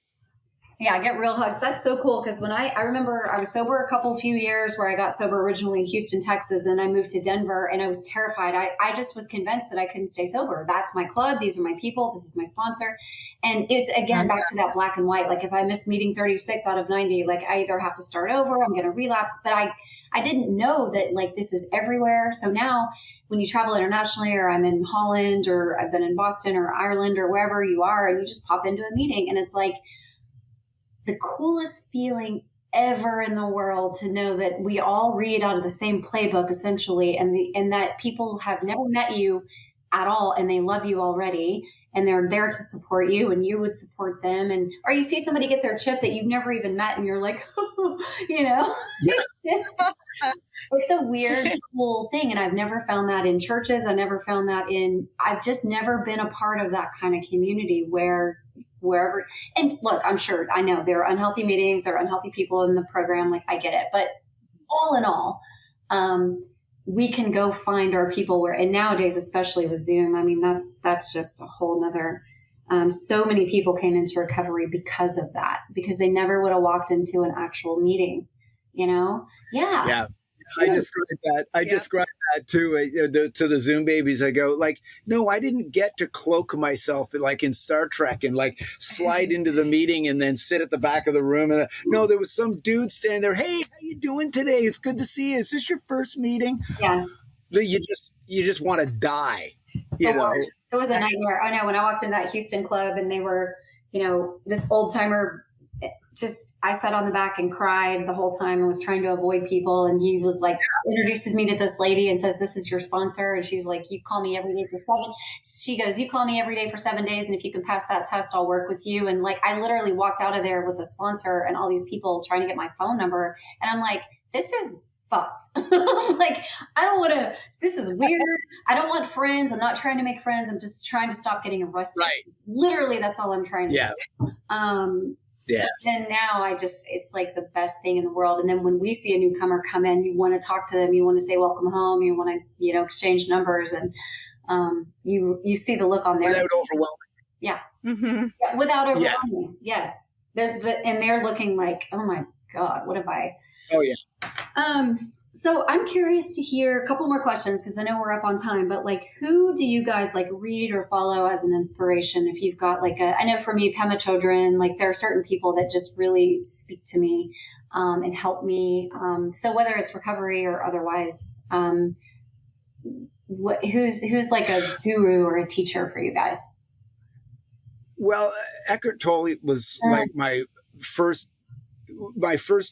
Yeah, get real hugs. That's so cool. Because when I remember I was sober a few years, where I got sober originally in Houston, Texas. Then I moved to Denver, and I was terrified. I just was convinced that I couldn't stay sober. That's my club. These are my people. This is my sponsor. And it's, again, back to that black and white. Like, if I miss meeting 36 out of 90, like, I either have to start over, I'm going to relapse. But I didn't know that, like, this is everywhere. So now when you travel internationally, or I'm in Holland, or I've been in Boston or Ireland or wherever you are, and you just pop into a meeting, and it's like the coolest feeling ever in the world to know that we all read out of the same playbook essentially, and that people have never met you at all and they love you already and they're there to support you and you would support them, and or you see somebody get their chip that you've never even met and you're like, you know, Yeah. it's a weird, cool thing. And I've never found that in churches. I've just never been a part of that kind of community wherever. And look, I know there are unhealthy meetings, there are unhealthy people in the program. Like, I get it. But all in all, we can go find our people and nowadays, especially with Zoom, I mean, that's just a whole nother, so many people came into recovery because of that, because they never would have walked into an actual meeting, you know? Yeah. Yeah. I describe that too to the Zoom babies. I go like, no, I didn't get to cloak myself like in Star Trek and like slide into the meeting and then sit at the back of the room. And no, there was some dude standing there. Hey, how you doing today? It's good to see you. Is this your first meeting? Yeah. You just want to die. You know, it was a nightmare. I know when I walked in that Houston club and they were, you know, this old timer. I sat on the back and cried the whole time and was trying to avoid people. And he was like, introduces me to this lady and says, this is your sponsor. And she's like, you call me every day for 7. She goes, you call me every day for 7 days. And if you can pass that test, I'll work with you. And like, I literally walked out of there with a sponsor and all these people trying to get my phone number. And I'm like, this is fucked. Like, I don't want to, this is weird. I don't want friends. I'm not trying to make friends. I'm just trying to stop getting arrested. Right. Literally, that's all I'm trying to do. Yeah. And now it's like the best thing in the world. And then when we see a newcomer come in, you want to talk to them, you want to say, welcome home. You want to, you know, exchange numbers, and you see the look on their without overwhelming. Yeah. Mm-hmm. Yeah. Without overwhelming. Yeah. Yes. They're looking like, oh my God, what have I? Oh yeah. So I'm curious to hear a couple more questions because I know we're up on time, but like, who do you guys like read or follow as an inspiration? If you've got like I know for me, Pema Chodron, like there are certain people that just really speak to me and help me. So whether it's recovery or otherwise, who's like a guru or a teacher for you guys? Well, Eckhart Tolle was like my first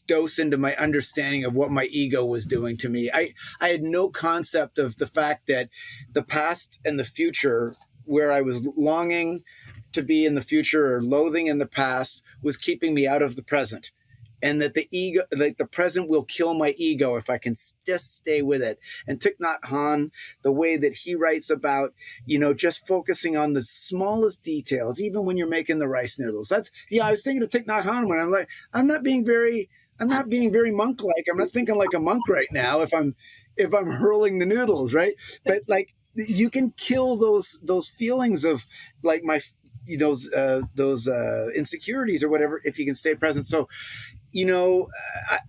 dose into my understanding of what my ego was doing to me. I had no concept of the fact that the past and the future, where I was longing to be in the future or loathing in the past, was keeping me out of the present. And that the ego, like the present will kill my ego if I can just stay with it. And Thich Nhat Hanh, the way that he writes about, you know, just focusing on the smallest details, even when you're making the rice noodles. I was thinking of Thich Nhat Hanh when I'm like, I'm not being very monk-like. I'm not thinking like a monk right now if I'm hurling the noodles, right? But like, you can kill those feelings of like those insecurities or whatever if you can stay present. So, you know,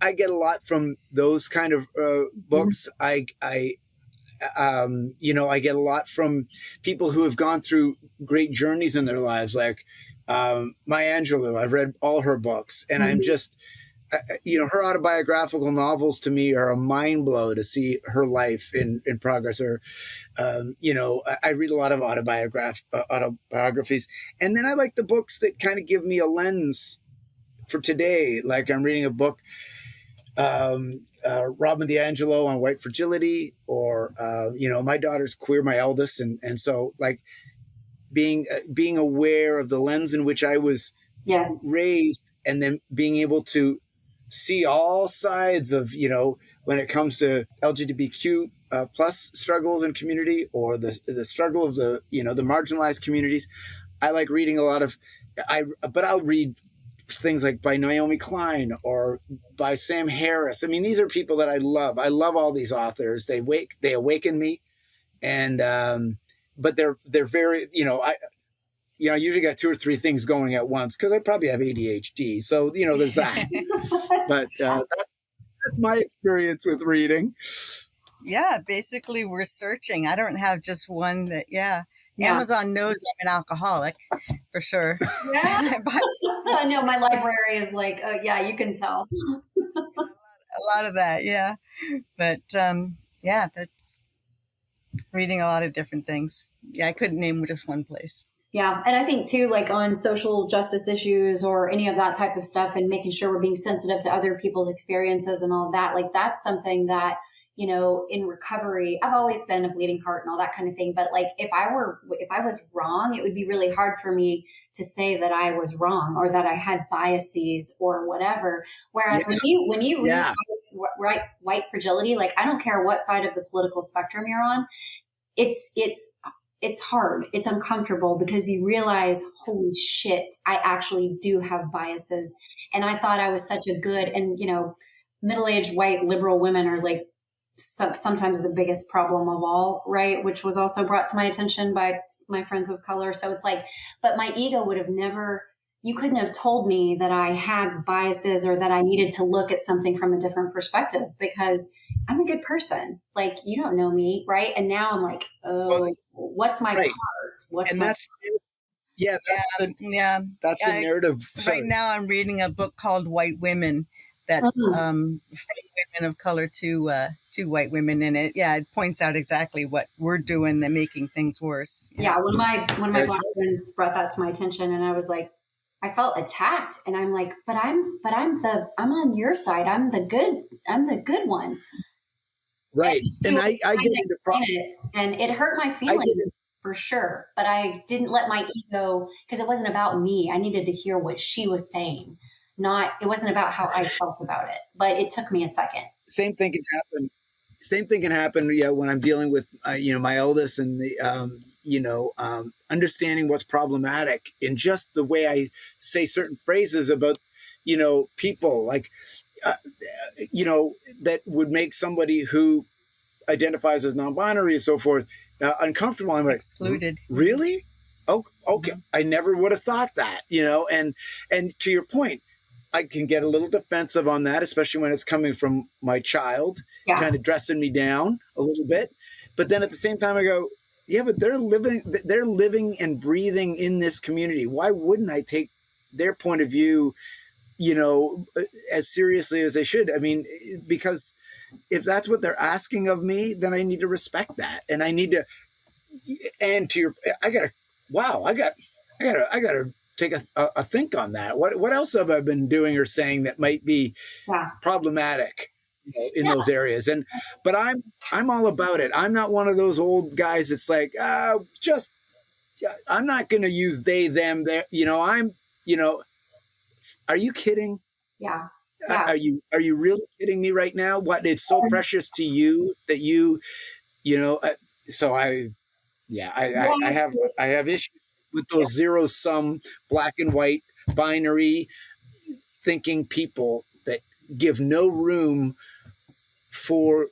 I get a lot from those kind of books. I get a lot from people who have gone through great journeys in their lives, like Maya Angelou. I've read all her books, and I'm just, her autobiographical novels to me are a mind blow to see her life in progress. Or, I read a lot of autobiographies, and then I like the books that kind of give me a lens for today. Like I'm reading a book, Robin DiAngelo on white fragility, or, my daughter's queer, my eldest. And so like being aware of the lens in which I was raised, and then being able to see all sides of, when it comes to LGBTQ plus struggles in community, or the struggle of the marginalized communities. I like reading a lot of, but I'll read things like by Naomi Klein or by Sam Harris. I mean, these are people that I love. I love all these authors. They awaken me, and but they're very, I usually got 2 or 3 things going at once because I probably have ADHD. So there's that. But that's my experience with reading. Yeah, basically we're searching. I don't have just one that. Yeah. Amazon knows I'm an alcoholic for sure. Yeah. No, my library is like, you can tell. A lot of that, yeah. But that's reading a lot of different things. Yeah, I couldn't name just one place. Yeah. And I think too, like on social justice issues or any of that type of stuff and making sure we're being sensitive to other people's experiences and all that, like that's something that, you know, in recovery, I've always been a bleeding heart and all that kind of thing. But like if I was wrong, it would be really hard for me to say that I was wrong or that I had biases or whatever. Whereas Yeah. when you read Yeah. White Fragility, like I don't care what side of the political spectrum you're on, it's hard. It's uncomfortable because you realize, holy shit, I actually do have biases. And I thought I was such a good, and you know, middle-aged white liberal women are like sometimes the biggest problem of all, right? Which was also brought to my attention by my friends of color. So it's like, but my ego would have never, you couldn't have told me that I had biases or that I needed to look at something from a different perspective because I'm a good person. Like, you don't know me, right? And now I'm like, Well, oh, what's my right. part? What's And my that's that's the narrative. Right now I'm reading a book called White Women that's from women of color to white women in it. Yeah, it points out exactly what we're doing and making things worse. Yeah, one of my black friends brought that to my attention and I was like, I felt attacked and I'm like, I'm on your side. I'm the good one. Right. And I get into it, and it hurt my feelings for sure. But I didn't let my ego, because it wasn't about me. I needed to hear what she was saying. It wasn't about how I felt about it. But it took me a second. Same thing can happen. Same thing can happen. Yeah, when I'm dealing with my eldest and the understanding what's problematic in just the way I say certain phrases about people like that would make somebody who identifies as non-binary and so forth uncomfortable. I'm like, excluded. Really? Oh, okay. Mm-hmm. I never would have thought that, and to your point, I can get a little defensive on that, especially when it's coming from my child, kind of dressing me down a little bit. But then at the same time I go, yeah, but they're living and breathing in this community. Why wouldn't I take their point of view, as seriously as they should? I mean, because if that's what they're asking of me, then I need to respect that. And I need to, and to your, I gotta take a think on that. What else have I been doing or saying that might be problematic in those areas? But I'm all about it. I'm not one of those old guys that's like, I'm not going to use they, them, there. Are you kidding? Yeah. Are you really kidding me right now? What, it's so precious to you that so I have issues with those zero sum black and white binary thinking people that give no room for,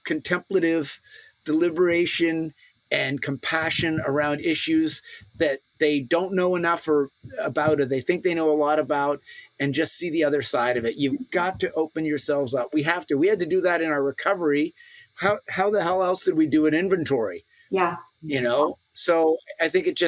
contemplative deliberation and compassion around issues that they don't know enough about, or they think they know a lot about, and just see the other side of it. You've got to open yourselves up. We had to do that in our recovery. How the hell else did we do an inventory? Yeah. So I think it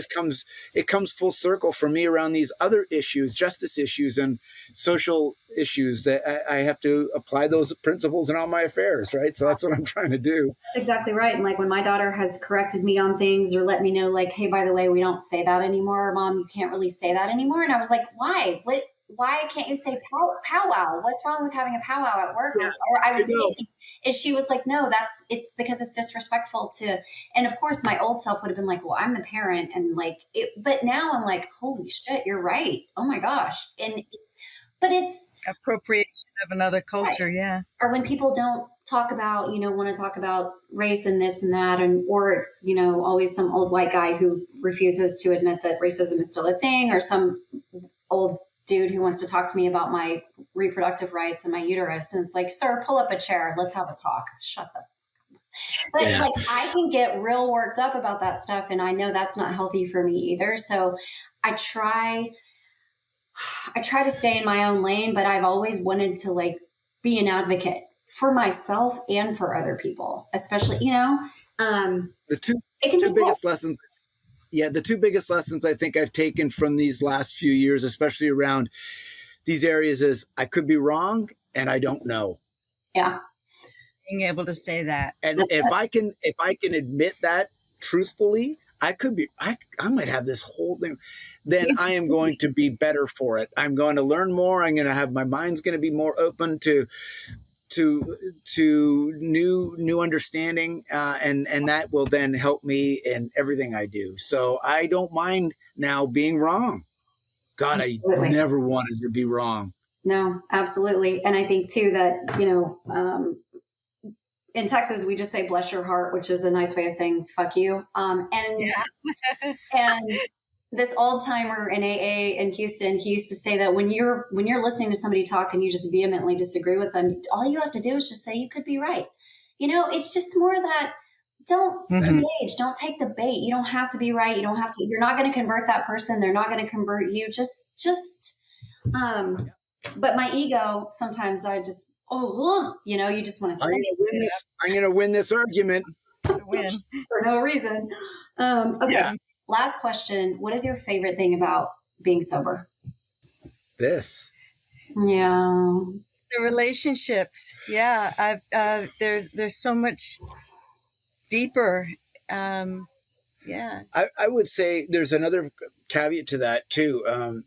comes full circle for me around these other issues, justice issues and social issues, that I have to apply those principles in all my affairs, right? So that's what I'm trying to do. That's exactly right. And like when my daughter has corrected me on things or let me know, like, hey, by the way, we don't say that anymore. Mom, you can't really say that anymore. And I was like, why? Why can't you say powwow? What's wrong with having a powwow at work? Yeah, or I would say, and she was like, no, it's because it's disrespectful to, and of course my old self would have been like, well, I'm the parent and like it, but now I'm like, holy shit, you're right. Oh my gosh. And it's appropriation of another culture. Right. Yeah. Or when people don't talk about, want to talk about race and this and that, or it's, always some old white guy who refuses to admit that racism is still a thing, or some old dude who wants to talk to me about my reproductive rights and my uterus. And it's like, sir, pull up a chair. Let's have a talk. Shut the. But like, I can get real worked up about that stuff. And I know that's not healthy for me either. So I try to stay in my own lane, but I've always wanted to like be an advocate for myself and for other people, especially, the two biggest lessons. Yeah, the two biggest lessons I think I've taken from these last few years, especially around these areas, is I could be wrong and I don't know. Yeah. Being able to say that. And if I can admit that truthfully, I could be, I might have this whole thing. Then I am going to be better for it. I'm going to learn more. I'm going to have, my mind's going to be more open to new understanding, and that will then help me in everything I do. So I don't mind now being wrong. God, Absolutely. I never wanted to be wrong. No, absolutely. And I think too that, in Texas, we just say bless your heart, which is a nice way of saying fuck you. And this old timer in AA in Houston, he used to say that when you're listening to somebody talk and you just vehemently disagree with them, all you have to do is just say you could be right. It's just more that don't engage, don't take the bait. You don't have to be right. You don't have to. You're not going to convert that person. They're not going to convert you. But my ego, sometimes I just, you just want to say I'm going to win this argument. Win. For no reason. Okay. Yeah. Last question. What is your favorite thing about being sober? This. Yeah. The relationships. Yeah. There's so much deeper. Yeah. I would say there's another caveat to that too.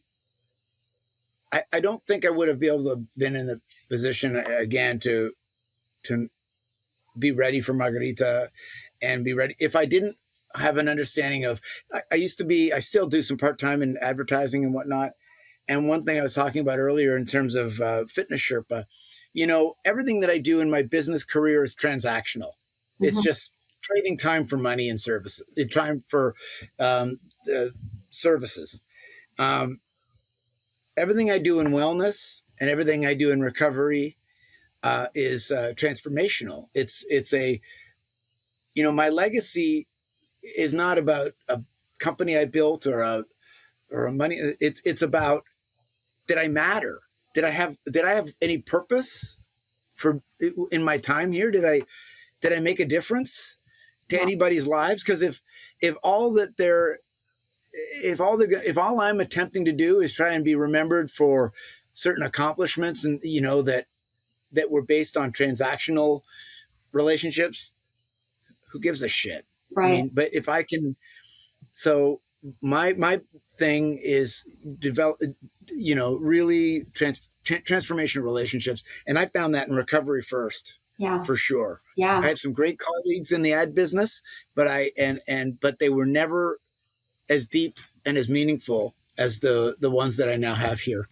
I don't think I would have been able to have been in the position again to be ready for Margarita and be ready if I didn't have an understanding of, I still do some part-time in advertising and whatnot. And one thing I was talking about earlier in terms of Fitness Sherpa, everything that I do in my business career is transactional. Mm-hmm. It's just trading time for money and services, time for services. Everything I do in wellness and everything I do in recovery is transformational. It's my legacy is not about a company I built or a money. It's about, did I matter? Did I have any purpose in my time here? Did I make a difference to anybody's lives? Because if all I'm attempting to do is try and be remembered for certain accomplishments and that were based on transactional relationships, who gives a shit? Right. But if I can, so my thing is develop, really transformational relationships. And I found that in recovery first. Yeah, for sure. Yeah. I have some great colleagues in the ad business, but but they were never as deep and as meaningful as the ones that I now have here.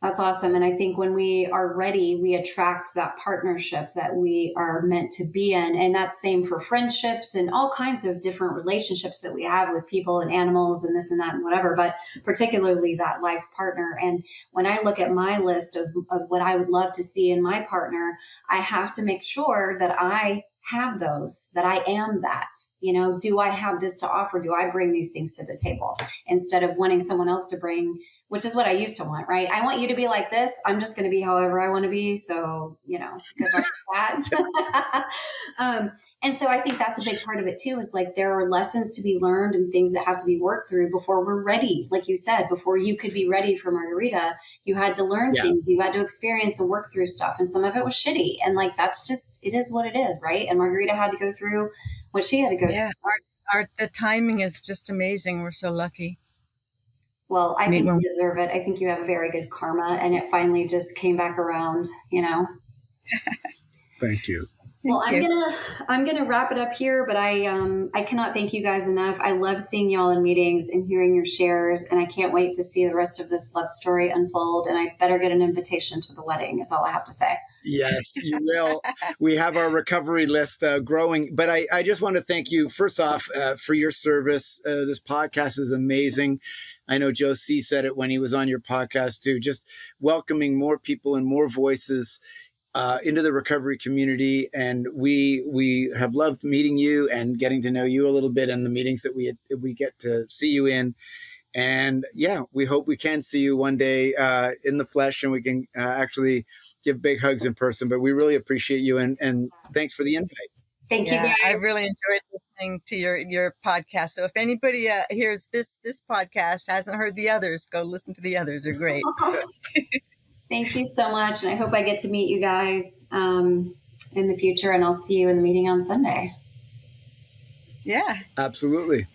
That's awesome. And I think when we are ready, we attract that partnership that we are meant to be in. And that's same for friendships and all kinds of different relationships that we have with people and animals and this and that and whatever, but particularly that life partner. And when I look at my list of what I would love to see in my partner, I have to make sure that I have those, that I am that, do I have this to offer? Do I bring these things to the table instead of wanting someone else to bring, which is what I used to want, right? I want you to be like this. I'm just going to be however I want to be. So, good luck with that. And so I think that's a big part of it too, is like, there are lessons to be learned and things that have to be worked through before we're ready. Like you said, before you could be ready for Margarita, you had to learn things, you had to experience and work through stuff. And some of it was shitty. And like, that's just, it is what it is. Right. And Margarita had to go through what she had to go through. The timing is just amazing. We're so lucky. Well, I think you deserve it. I think you have very good karma, and it finally just came back around, Thank you. Well, I'm gonna wrap it up here, but I cannot thank you guys enough. I love seeing y'all in meetings and hearing your shares, and I can't wait to see the rest of this love story unfold. And I better get an invitation to the wedding, is all I have to say. Yes, you will. We have our recovery list growing, but I just want to thank you first off for your service. This podcast is amazing. I know Joe C said it when he was on your podcast too, just welcoming more people and more voices into the recovery community. And we have loved meeting you and getting to know you a little bit in the meetings that we get to see you in. And we hope we can see you one day in the flesh and we can actually give big hugs in person. But we really appreciate you and thanks for the invite. Thank you, guys. I really enjoyed listening to your podcast. So if anybody hears this podcast, hasn't heard the others, go listen to the others. They're great. Thank you so much. And I hope I get to meet you guys in the future, and I'll see you in the meeting on Sunday. Yeah. Absolutely.